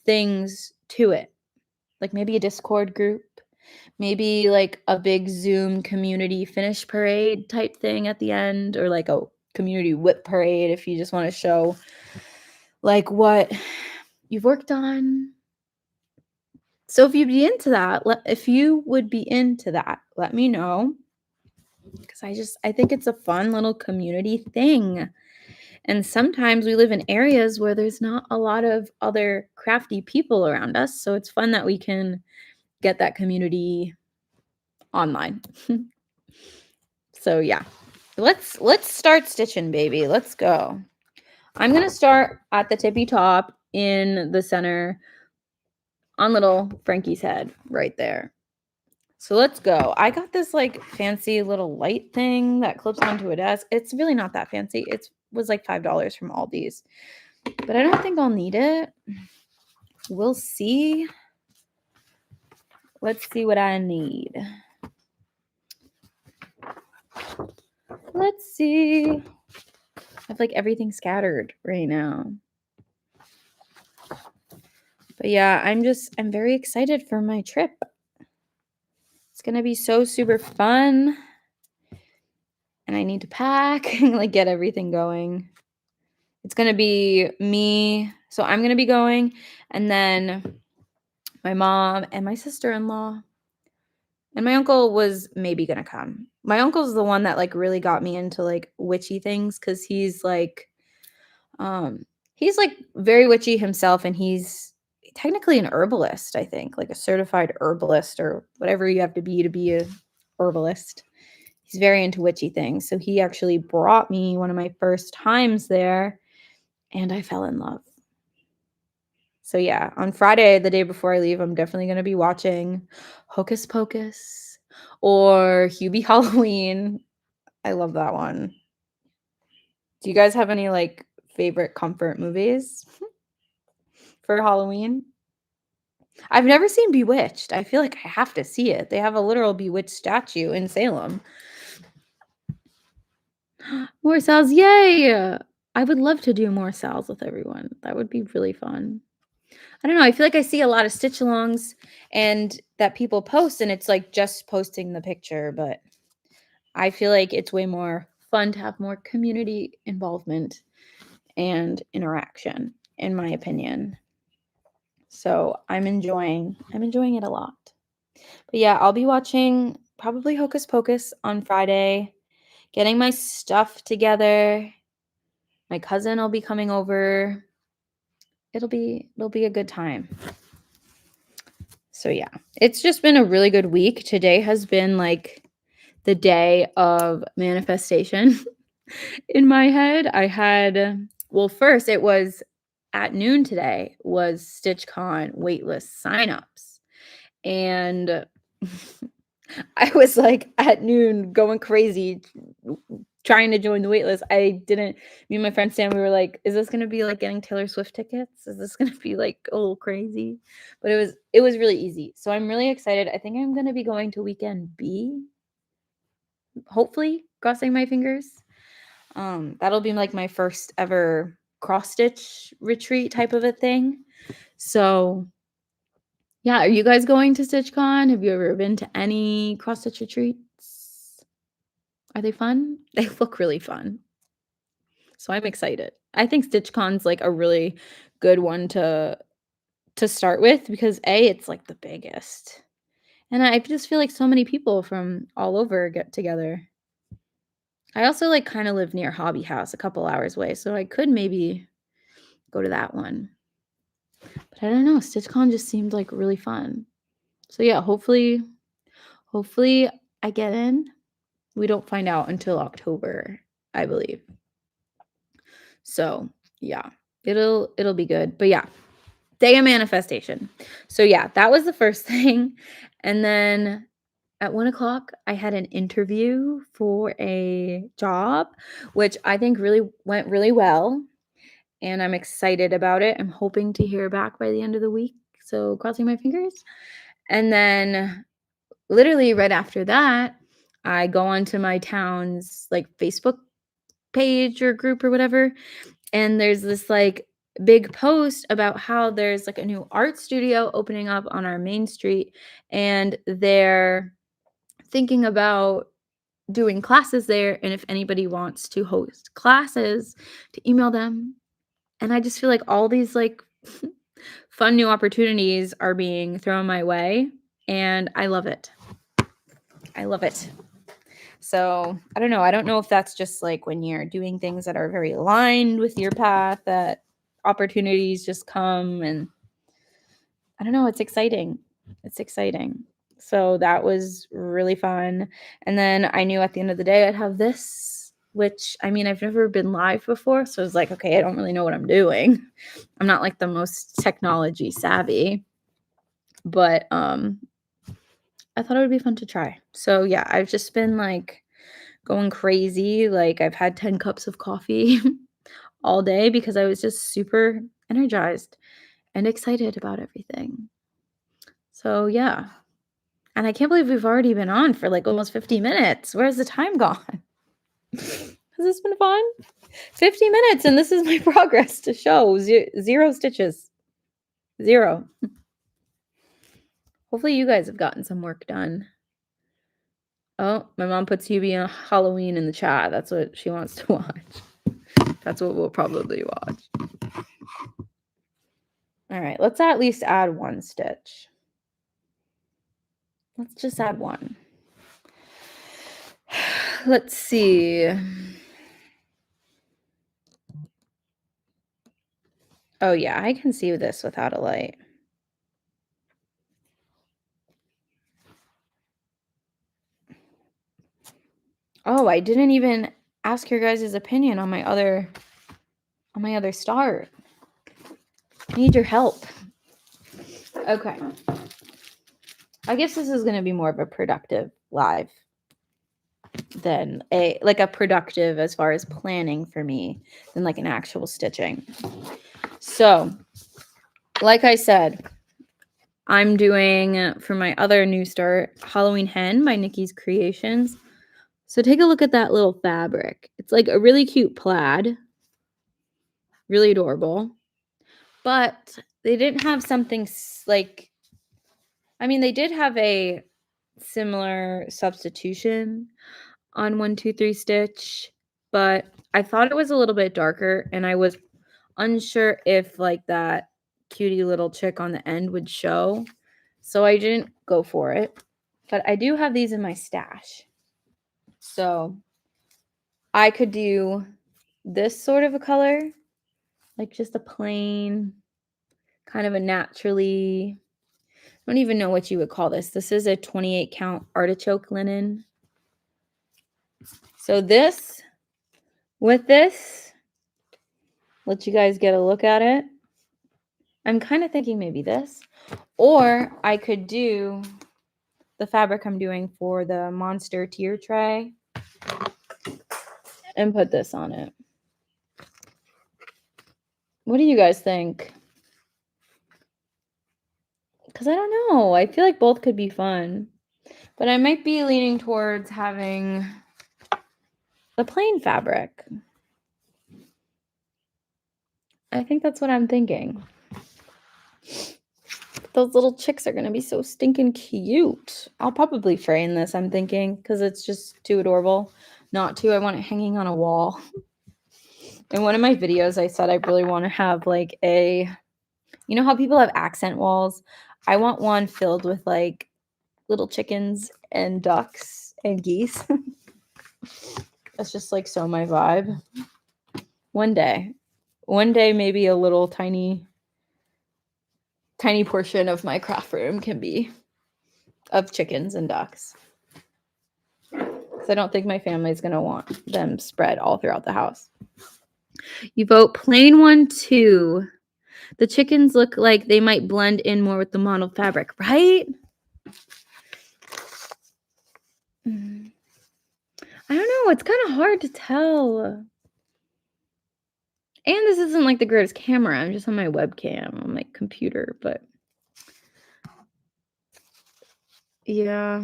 things to it, like maybe a Discord group. Maybe like a big Zoom community finish parade type thing at the end, or like a community whip parade if you just want to show like what you've worked on. So if you'd be into that, if you would be into that, let me know, because I think it's a fun little community thing. And sometimes we live in areas where there's not a lot of other crafty people around us, so it's fun that we can get that community online. So yeah, let's start stitching, baby. Let's go. I'm gonna start at the tippy top in the center on little Frankie's head right there. So let's go. I got this like fancy little light thing that clips onto a desk. It's really not that fancy. It was like $5 from Aldi's, but I don't think I'll need it. We'll see. Let's see what I need. Let's see. I have like everything scattered right now. But yeah, I'm very excited for my trip. It's gonna be so super fun. And I need to pack and like get everything going. It's gonna be me. So I'm gonna be going, and then my mom and my sister-in-law. And my uncle was maybe gonna come. My uncle's the one that like really got me into like witchy things because um he's like very witchy himself, and he's technically an herbalist, I think, like a certified herbalist or whatever you have to be a herbalist. He's very into witchy things. So he actually brought me one of my first times there, and I fell in love. So yeah, on Friday, the day before I leave, I'm definitely going to be watching Hocus Pocus or Hubie Halloween. I love that one. Do you guys have any like favorite comfort movies for Halloween? I've never seen Bewitched. I feel like I have to see it. They have a literal Bewitched statue in Salem. More Sal's, yay! I would love to do more Sal's with everyone. That would be really fun. I don't know. I feel like I see a lot of stitch alongs and that people post, and it's like just posting the picture, but I feel like it's way more fun to have more community involvement and interaction, in my opinion. So I'm enjoying it a lot. But yeah, I'll be watching probably Hocus Pocus on Friday, getting my stuff together. My cousin will be coming over. It'll be a good time. So yeah, it's just been a really good week. Today has been like the day of manifestation in my head. I had, well, first it was at noon today was StitchCon waitlist signups. And I was like at noon going crazy trying to join the waitlist. Me and my friend Sam, we were like, is this gonna be like getting Taylor Swift tickets? Is this gonna be like a little crazy? But it was really easy. So I'm really excited. I think I'm gonna be going to weekend B. Hopefully, crossing my fingers. That'll be like my first ever cross stitch retreat type of a thing. So yeah, are you guys going to StitchCon? Have you ever been to any cross stitch retreats? Are they fun? They look really fun. So I'm excited. I think StitchCon's like a really good one to start with because it's like the biggest. And I just feel like so many people from all over get together. I also like kind of live near Hobby House a couple hours away, so I could maybe go to that one. But I don't know, StitchCon just seemed like really fun. So yeah, hopefully I get in. We don't find out until October, I believe. So, yeah. It'll be good. But yeah, day of manifestation. So yeah, that was the first thing. And then at 1:00, I had an interview for a job, which I think really went really well. And I'm excited about it. I'm hoping to hear back by the end of the week. So crossing my fingers. And then literally right after that, I go onto my town's like Facebook page or group or whatever. And there's this like big post about how there's like a new art studio opening up on our main street. And they're thinking about doing classes there. And if anybody wants to host classes, to email them. And I just feel like all these like fun new opportunities are being thrown my way. And I love it. I love it. So I don't know. I don't know if that's just like when you're doing things that are very aligned with your path that opportunities just come, and I don't know. It's exciting. It's exciting. So that was really fun. And then I knew at the end of the day I'd have this, which I mean, I've never been live before. So I was like, okay, I don't really know what I'm doing. I'm not like the most technology savvy, but I thought it would be fun to try. So yeah, I've just been like going crazy. Like I've had 10 cups of coffee all day because I was just super energized and excited about everything. So yeah. And I can't believe we've already been on for like almost 50 minutes. Where's the time gone? Has this been fun? 50 minutes and this is my progress to show. Zero stitches. Zero. Hopefully you guys have gotten some work done. Oh, my mom puts Hubie on Halloween in the chat. That's what she wants to watch. That's what we'll probably watch. All right, let's at least add one stitch. Let's just add one. Let's see. Oh yeah, I can see this without a light. Oh, I didn't even ask your guys' opinion on my other start. I need your help. Okay. I guess this is going to be more of a productive live than a productive as far as planning for me than like an actual stitching. So, like I said, I'm doing for my other new start Halloween Hen by Nikki's Creations. So take a look at that little fabric. It's like a really cute plaid. Really adorable. But they didn't have something like, I mean, they did have a similar substitution on 1 2 3 stitch, but I thought it was a little bit darker and I was unsure if like that cutie little chick on the end would show. So I didn't go for it. But I do have these in my stash. So I could do this sort of a color, like just a plain, kind of a naturally, I don't even know what you would call this. This is a 28 count artichoke linen. So this, with this, let you guys get a look at it. I'm kind of thinking maybe this, or I could do the fabric I'm doing for the monster tier tray and put this on it. What do you guys think? Because I don't know. I feel like both could be fun. But I might be leaning towards having the plain fabric. I think that's what I'm thinking. Those little chicks are going to be so stinking cute. I'll probably frame this, I'm thinking, because it's just too adorable. Not to. I want it hanging on a wall. In one of my videos, I said I really want to have like a, you know how people have accent walls? I want one filled with like little chickens and ducks and geese. That's just like so my vibe. One day, maybe a little tiny portion of my craft room can be of chickens and ducks. Because I don't think my family's going to want them spread all throughout the house. You vote plain 1, 2. The chickens look like they might blend in more with the modeled fabric, right? I don't know. It's kind of hard to tell. And this isn't like the greatest camera. I'm just on my webcam on my computer, but yeah.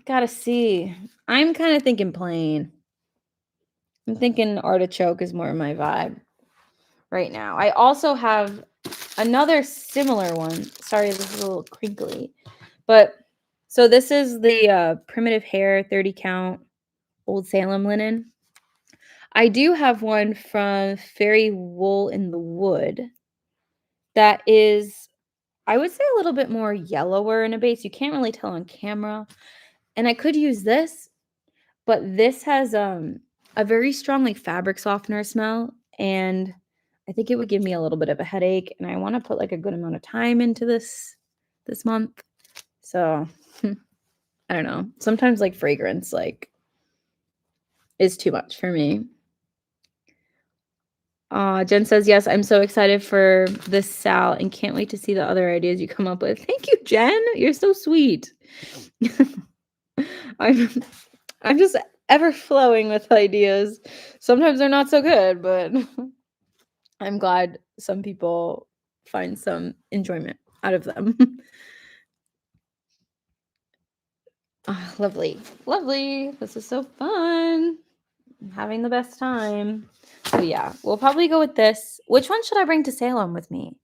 Gotta see. I'm kind of thinking plain. I'm thinking artichoke is more my vibe right now. I also have another similar one. Sorry, this is a little crinkly. But so this is the primitive hair 30 count Old Salem linen. I do have one from Fairy Wool in the Wood that is, I would say, a little bit more yellower in a base. You can't really tell on camera. And I could use this, but this has a very strong like fabric softener smell, and I think it would give me a little bit of a headache, and I want to put like a good amount of time into this month. So I don't know. Sometimes like fragrance like is too much for me. Jen says, yes, I'm so excited for this Sal and can't wait to see the other ideas you come up with. Thank you, Jen. You're so sweet. I'm just ever flowing with ideas. Sometimes they're not so good, but I'm glad some people find some enjoyment out of them. Oh, lovely. Lovely. This is so fun. I'm having the best time. So yeah, we'll probably go with this. Which one should I bring to Salem with me?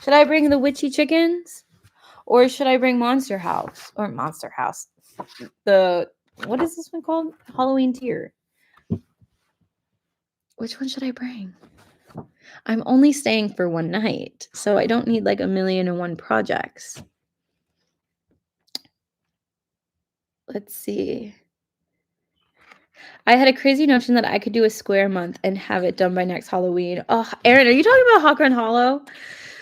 Should I bring the witchy chickens? Or should I bring Monster House? Or Monster House. What is this one called? Halloween Tier. Which one should I bring? I'm only staying for one night, so I don't need like 1,000,001 projects. Let's see. I had a crazy notion that I could do a square month and have it done by next Halloween. Oh, Erin, are you talking about Hawk Run Hollow?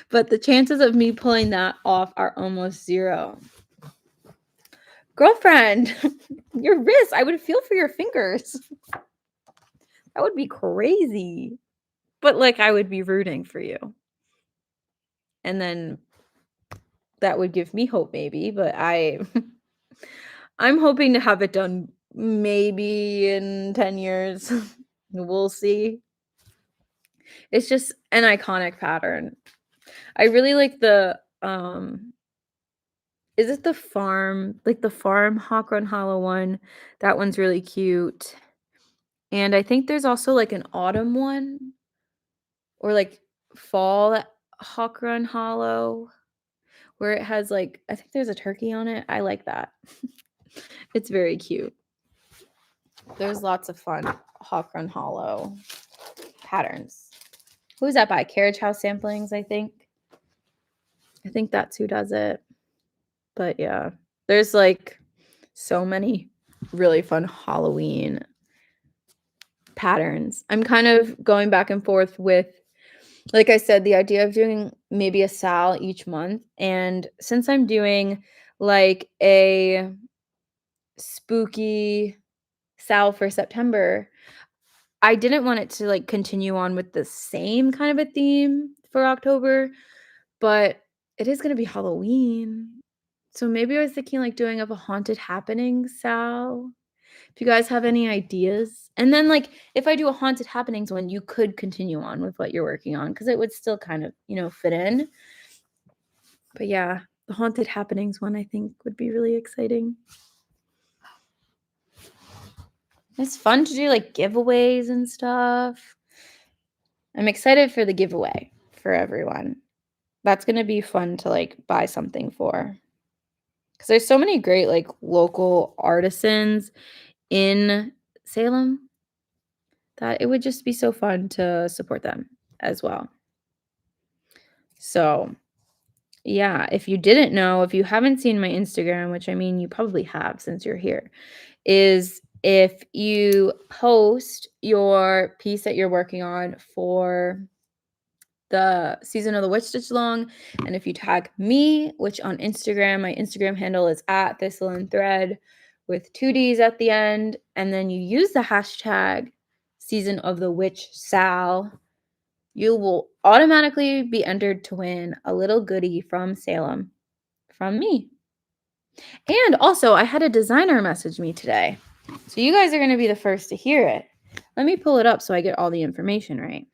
But the chances of me pulling that off are almost 0. Girlfriend, your wrist. I would feel for your fingers. That would be crazy. But like I would be rooting for you. And then that would give me hope maybe, but I'm hoping to have it done maybe in 10 years. We'll see. It's just an iconic pattern. I really like the is it the farm Hawk Run Hollow one? That one's really cute. And I think there's also like an autumn one or like fall Hawk Run Hollow where it has like, I think there's a turkey on it. I like that. It's very cute. There's lots of fun Hawk Run Hollow patterns. Who's that by? Carriage House Samplings, I think. I think that's who does it. But yeah, there's like so many really fun Halloween patterns. I'm kind of going back and forth with, like I said, the idea of doing maybe a sal each month. And since I'm doing like a spooky sal for September, I didn't want it to like continue on with the same kind of a theme for October, but it is going to be Halloween. So maybe I was thinking like doing up a haunted happenings sal. If you guys have any ideas. And then like if I do a haunted happenings one, you could continue on with what you're working on because it would still kind of, fit in. But yeah, the haunted happenings one I think would be really exciting. It's fun to do like giveaways and stuff. I'm excited for the giveaway for everyone. That's going to be fun to like buy something for. Because there's so many great like local artisans in Salem that it would just be so fun to support them as well. So, yeah, if you didn't know, if you haven't seen my Instagram, which I mean, you probably have since you're here, is if you post your piece that you're working on for the season of the Witch Stitch Long, and if you tag me, which on Instagram, my Instagram handle is at Thistle and Thread with 2 D's at the end, and then you use the hashtag season of the Witch Sal, you will automatically be entered to win a little goodie from Salem from me. And also, I had a designer message me today. So you guys are going to be the first to hear it. Let me pull it up so I get all the information right.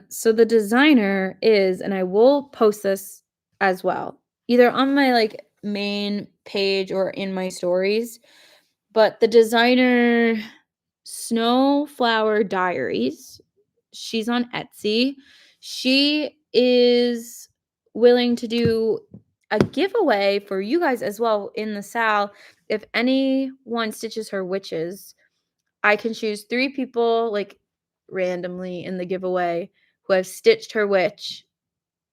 So the designer is, and I will post this as well, either on my like main page or in my stories, but the designer Snowflower Diaries, she's on Etsy. She is willing to do a giveaway for you guys as well in the sal. If anyone stitches her witches, I can choose 3 people like randomly in the giveaway who have stitched her witch,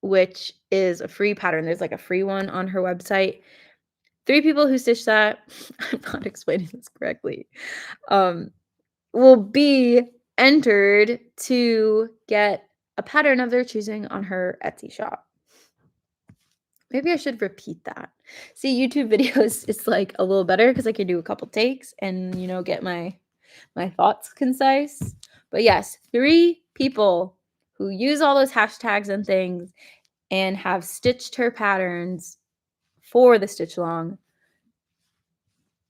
which is a free pattern. There's like a free one on her website. 3 people who stitch that, I'm not explaining this correctly, will be entered to get a pattern of their choosing on her Etsy shop. Maybe I should repeat that. See, YouTube videos is like a little better because I can do a couple takes and get my thoughts concise. But yes, 3 people who use all those hashtags and things and have stitched her patterns for the stitch along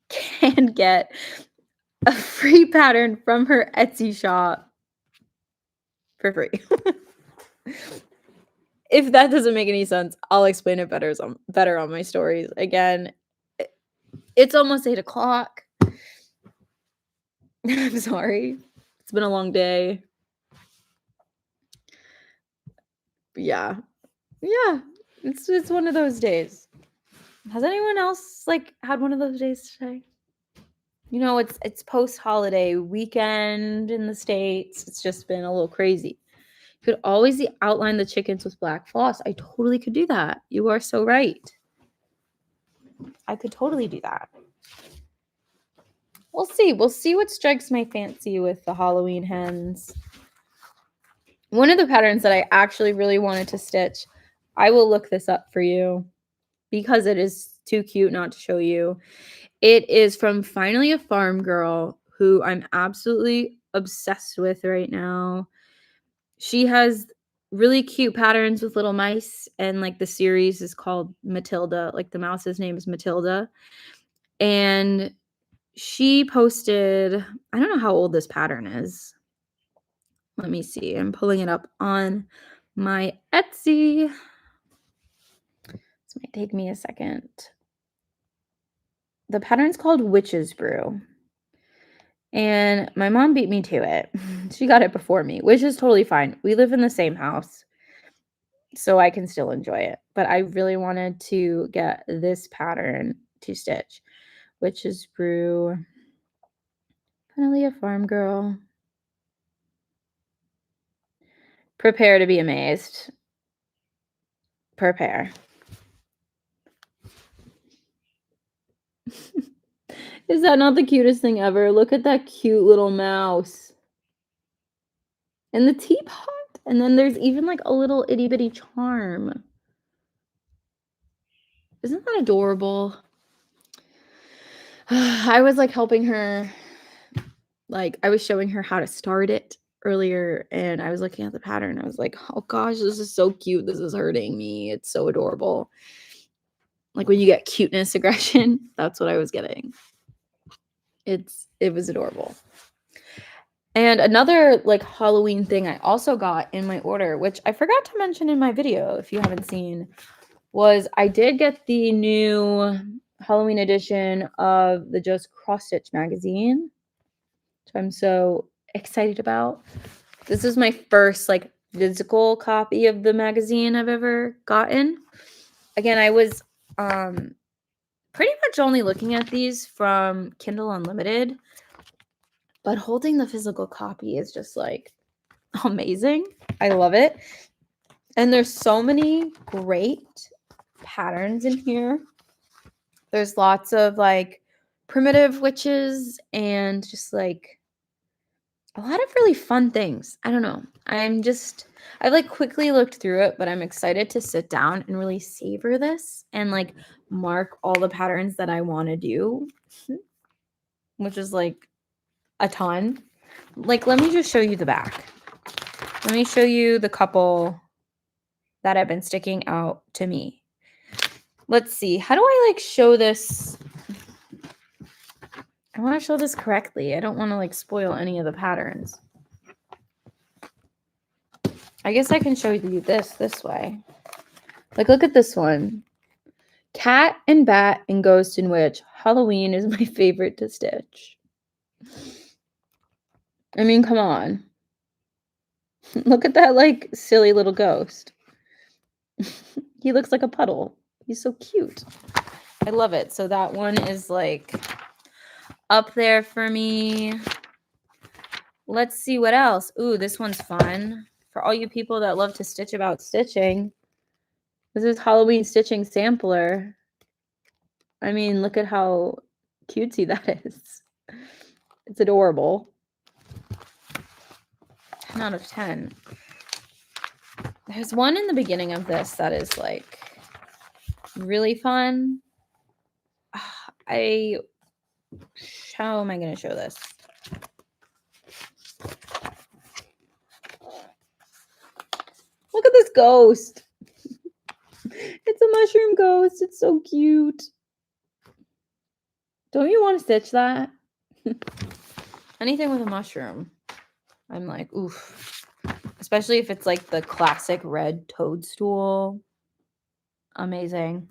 can get a free pattern from her Etsy shop for free. If that doesn't make any sense, I'll explain it better on my stories. Again, it's almost 8 o'clock. I'm sorry. It's been a long day. But yeah, it's one of those days. Has anyone else like had one of those days today? It's post-holiday weekend in the States. It's just been a little crazy. You could always outline the chickens with black floss. I totally could do that. You are so right. I could totally do that. We'll see. We'll see what strikes my fancy with the Halloween hens. One of the patterns that I actually really wanted to stitch, I will look this up for you because it is too cute not to show you. It is from Finally a Farm Girl, who I'm absolutely obsessed with right now. She has really cute patterns with little mice, and like the series is called Matilda. Like the mouse's name is Matilda. And she posted, I don't know how old this pattern is. Let me see. I'm pulling it up on my Etsy. This might take me a second. The pattern's called Witch's Brew. And my mom beat me to it. She got it before me, which is totally fine. We live in the same house, so I can still enjoy it. But I really wanted to get this pattern to stitch, Witch's Brew. Finally a Farm Girl. Prepare to be amazed. Prepare. Is that not the cutest thing ever? Look at that cute little mouse. And the teapot. And then there's even like a little itty bitty charm. Isn't that adorable? I was like helping her. Like I was showing her how to start it earlier and I was looking at the pattern. I was like, oh gosh, this is so cute. This is hurting me. It's so adorable. Like when you get cuteness aggression, that's what I was getting. It was adorable. And another like Halloween thing I also got in my order, which I forgot to mention in my video if you haven't seen, was I did get the new Halloween edition of the Just Cross Stitch magazine, which I'm so excited about. This is my first like physical copy of the magazine I've ever gotten. Again, I was pretty much only looking at these from Kindle Unlimited, but holding the physical copy is just like amazing. I love it. And there's so many great patterns in here. There's lots of like primitive witches and just like a lot of really fun things. I don't know. I've like quickly looked through it, but I'm excited to sit down and really savor this and like mark all the patterns that I want to do, which is like a ton. Like, let me just show you the back. Let me show you the couple that have been sticking out to me. Let's see. How do I like show this? I want to show this correctly. I don't want to like spoil any of the patterns. I guess I can show you this way. Like, look at this one. Cat and Bat and Ghost and Witch. Halloween is my favorite to stitch. I mean, come on. Look at that like silly little ghost. He looks like a puddle. He's so cute. I love it. So that one is like up there for me. Let's see what else. Ooh, this one's fun. For all you people that love to stitch about stitching, this is Halloween Stitching Sampler. I mean, look at how cutesy that is. It's adorable. 10 out of 10. There's one in the beginning of this that is like really fun. How am I going to show this? Look at this ghost. It's a mushroom ghost. It's so cute. Don't you want to stitch that? Anything with a mushroom. I'm like, oof. Especially if it's like the classic red toadstool. Amazing.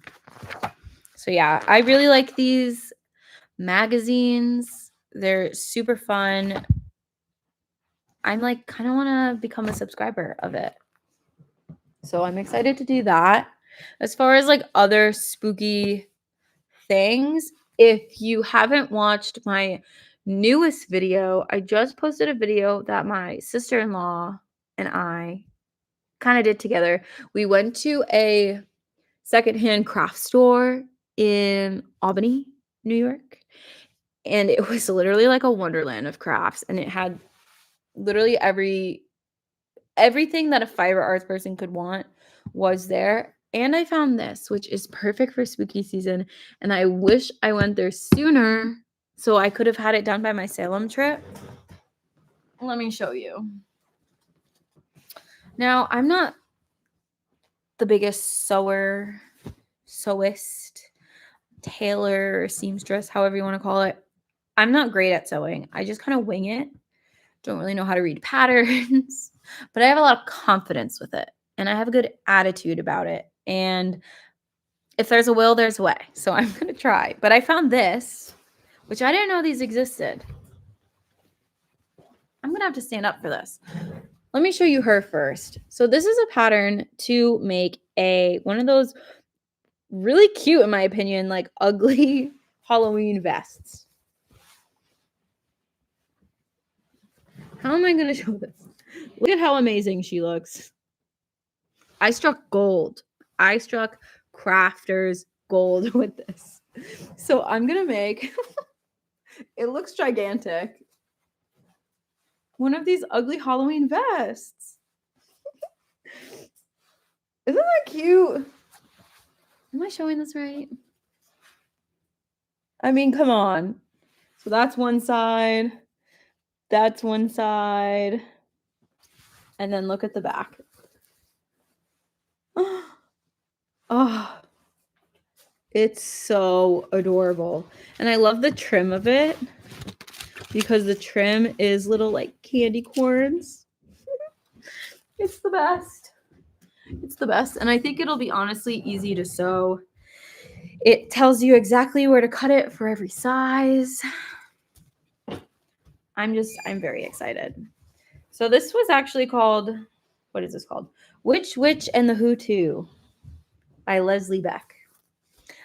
So yeah, I really like these magazines. They're super fun. I'm like kind of want to become a subscriber of it. So I'm excited to do that. As far as like other spooky things, if you haven't watched my newest video, I just posted a video that my sister-in-law and I kind of did together. We went to a secondhand craft store in Albany, New York, and it was literally like a wonderland of crafts, and it had literally everything that a fiber arts person could want was there. And I found this, which is perfect for spooky season, and I wish I went there sooner so I could have had it done by my Salem trip. Let me show you. Now, I'm not the biggest sewist, tailor, seamstress, however you want to call it. I'm not great at sewing. I just kind of wing it. Don't really know how to read patterns, but I have a lot of confidence with it, and I have a good attitude about it. And if there's a will, there's a way. So I'm going to try. But I found this, which I didn't know these existed. I'm going to have to stand up for this. Let me show you her first. So this is a pattern to make one of those really cute, in my opinion, like ugly Halloween vests. How am I going to show this? Look at how amazing she looks. I struck gold. I struck crafters gold with this. So I'm going to make, it looks gigantic, one of these ugly Halloween vests. Isn't that cute? Am I showing this right? I mean, come on. So that's one side. That's one side. And then look at the back. Oh, it's so adorable. And I love the trim of it because the trim is little like candy corns. It's the best. It's the best. And I think it'll be honestly easy to sew. It tells you exactly where to cut it for every size. I'm very excited. So this was actually called, what is this called? Witch, Witch, and the Who Too by Leslie Beck.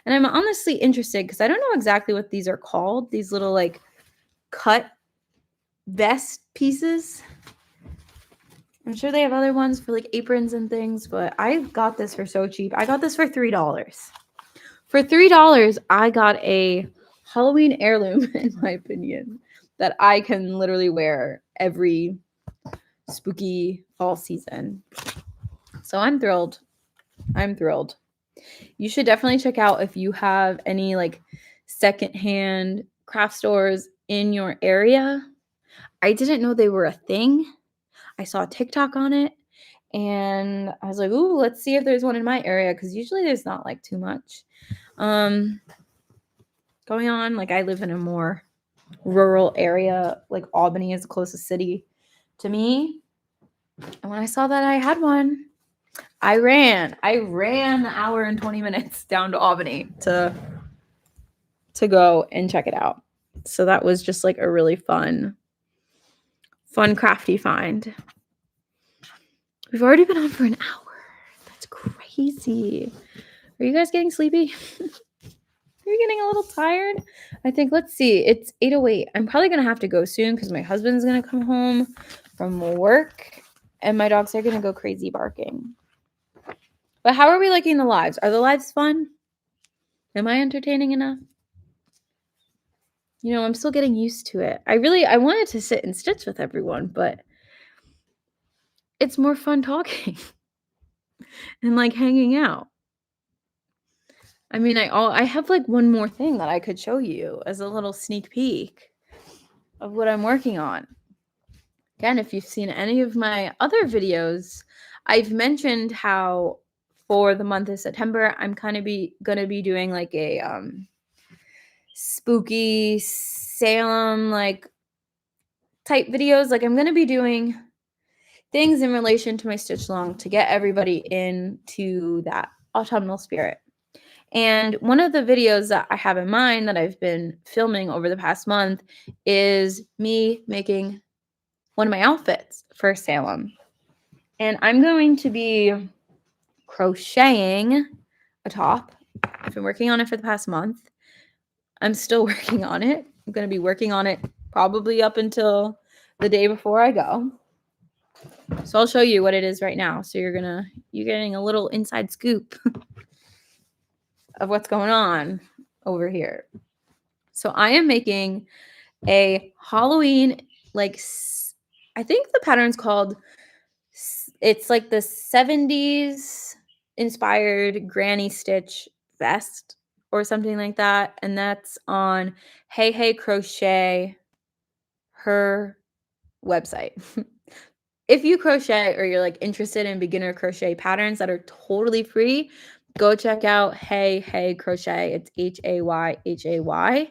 And I'm honestly interested because I don't know exactly what these are called. These little like cut vest pieces. I'm sure they have other ones for like aprons and things, but I got this for so cheap. I got this for $3. For $3, I got a Halloween heirloom, in my opinion, that I can literally wear every spooky fall season. So I'm thrilled. I'm thrilled. You should definitely check out if you have any like secondhand craft stores in your area. I didn't know they were a thing. I saw a TikTok on it and I was like, ooh, let's see if there's one in my area because usually there's not like too much going on. Like I live in a more rural area, like Albany is the closest city to me. And when I saw that I had one, I ran an hour and 20 minutes down to Albany to go and check it out. So that was just like a really fun crafty find. We've already been on for an hour. That's crazy. Are you guys getting sleepy? Are you getting a little tired? I think, let's see. It's 8:08. I'm probably going to have to go soon because my husband's going to come home from work and my dogs are going to go crazy barking. But how are we liking the lives? Are the lives fun? Am I entertaining enough? You know, I'm still getting used to it. I wanted to sit and stitch with everyone, but it's more fun talking and like hanging out. I mean, I have like one more thing that I could show you as a little sneak peek of what I'm working on. Again, if you've seen any of my other videos, I've mentioned how for the month of September, I'm kind of gonna be doing like a spooky Salem like type videos. Like I'm gonna be doing things in relation to my stitch along to get everybody into that autumnal spirit. And one of the videos that I have in mind that I've been filming over the past month is me making one of my outfits for Salem. And I'm going to be crocheting a top. I've been working on it for the past month. I'm still working on it. I'm going to be working on it probably up until the day before I go. So I'll show you what it is right now. So you're getting a little inside scoop of what's going on over here. So I am making a Halloween, like, I think the pattern's called, it's like the 70s inspired granny stitch vest or something like that. And that's on Hey Hey Crochet, her website. If you crochet or you're like interested in beginner crochet patterns that are totally free, go check out Hey Hey Crochet. It's Hayhay.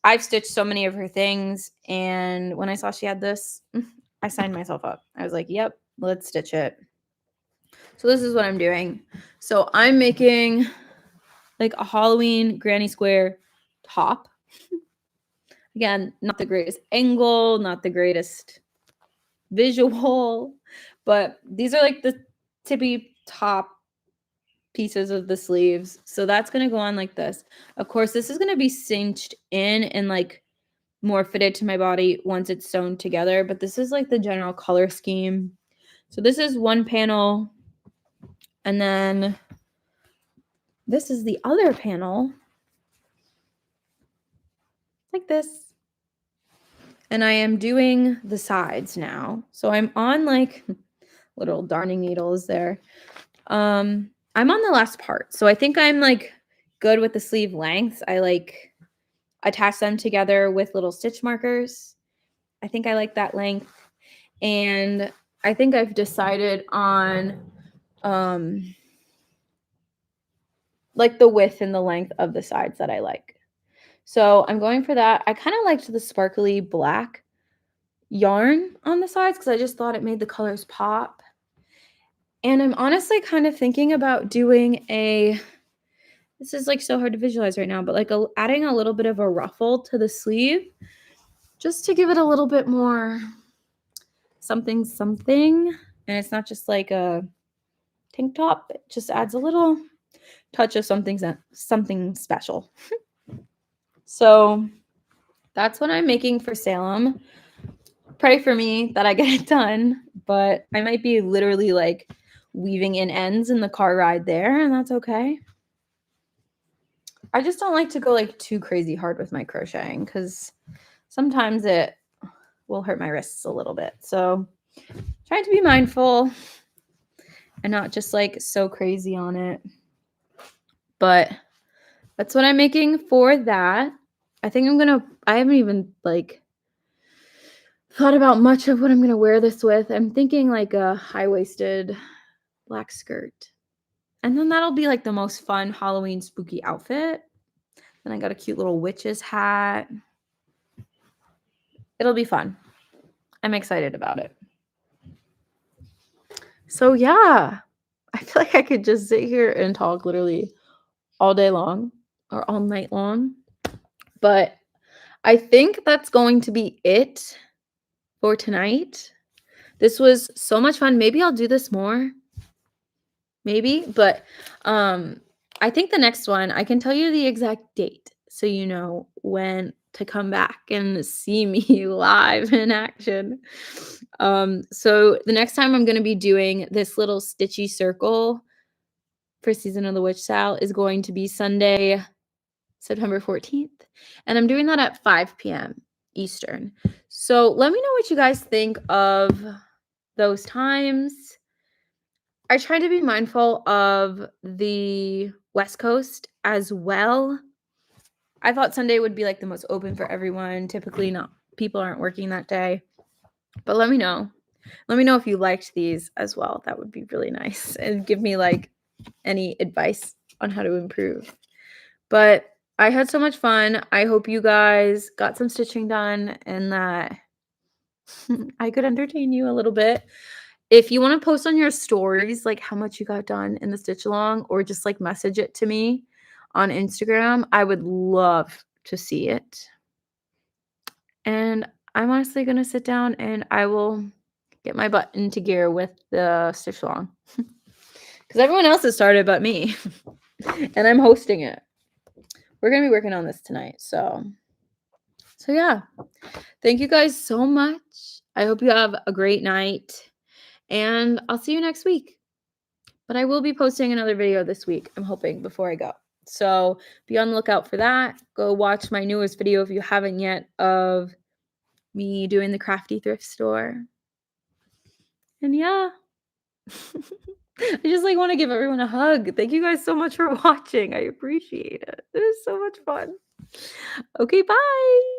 I've stitched so many of her things, and when I saw she had this, I signed myself up. I was like, yep, let's stitch it. So this is what I'm doing. So I'm making like a Halloween granny square top. Again, not the greatest angle, not the greatest visual, but these are like the tippy top pieces of the sleeves. So that's going to go on like this. Of course, this is going to be cinched in and like more fitted to my body once it's sewn together, but this is like the general color scheme. So this is one panel, and then this is the other panel, like this. And I am doing the sides now. So I'm on like little darning needles there. I'm on the last part. So I think I'm like good with the sleeve lengths. I like attach them together with little stitch markers. I think I like that length. And I think I've decided on like the width and the length of the sides that I like. So I'm going for that. I kind of liked the sparkly black yarn on the sides because I just thought it made the colors pop. And I'm honestly kind of thinking about doing this is like so hard to visualize right now, but like adding a little bit of a ruffle to the sleeve just to give it a little bit more something. And it's not just like a tank top. It just adds a little touch of something special. So that's what I'm making for Salem. Pray for me that I get it done, but I might be literally like weaving in ends in the car ride there, and that's okay. I just don't like to go like too crazy hard with my crocheting because sometimes it will hurt my wrists a little bit. So trying to be mindful and not just like so crazy on it. But that's what I'm making for that. I think I haven't even like thought about much of what I'm going to wear this with. I'm thinking like a high-waisted black skirt. And then that'll be like the most fun Halloween spooky outfit. Then I got a cute little witch's hat. It'll be fun. I'm excited about it. So yeah, I feel like I could just sit here and talk literally all day long or all night long. But I think that's going to be it for tonight. This was so much fun. Maybe I'll do this more. Maybe, but I think the next one, I can tell you the exact date so you know when to come back and see me live in action. So the next time I'm going to be doing this little stitchy circle for Season of the Witch Sal is going to be Sunday, September 14th. And I'm doing that at 5 p.m. Eastern. So let me know what you guys think of those times. I try to be mindful of the West Coast as well. I thought Sunday would be like the most open for everyone. Typically people aren't working that day. But let me know. Let me know if you liked these as well. That would be really nice. And give me like any advice on how to improve. But I had so much fun. I hope you guys got some stitching done and that I could entertain you a little bit. If you want to post on your stories like how much you got done in the stitch along or just like message it to me on Instagram, I would love to see it. And I'm honestly going to sit down and I will get my butt into gear with the stitch along. Because everyone else has started but me. And I'm hosting it. We're going to be working on this tonight. So yeah. Thank you guys so much. I hope you have a great night. And I'll see you next week. But I will be posting another video this week, I'm hoping, before I go. So be on the lookout for that. Go watch my newest video if you haven't yet of me doing the Crafty thrift store. And yeah. I just like want to give everyone a hug. Thank you guys so much for watching. I appreciate it. It is so much fun. Okay, bye.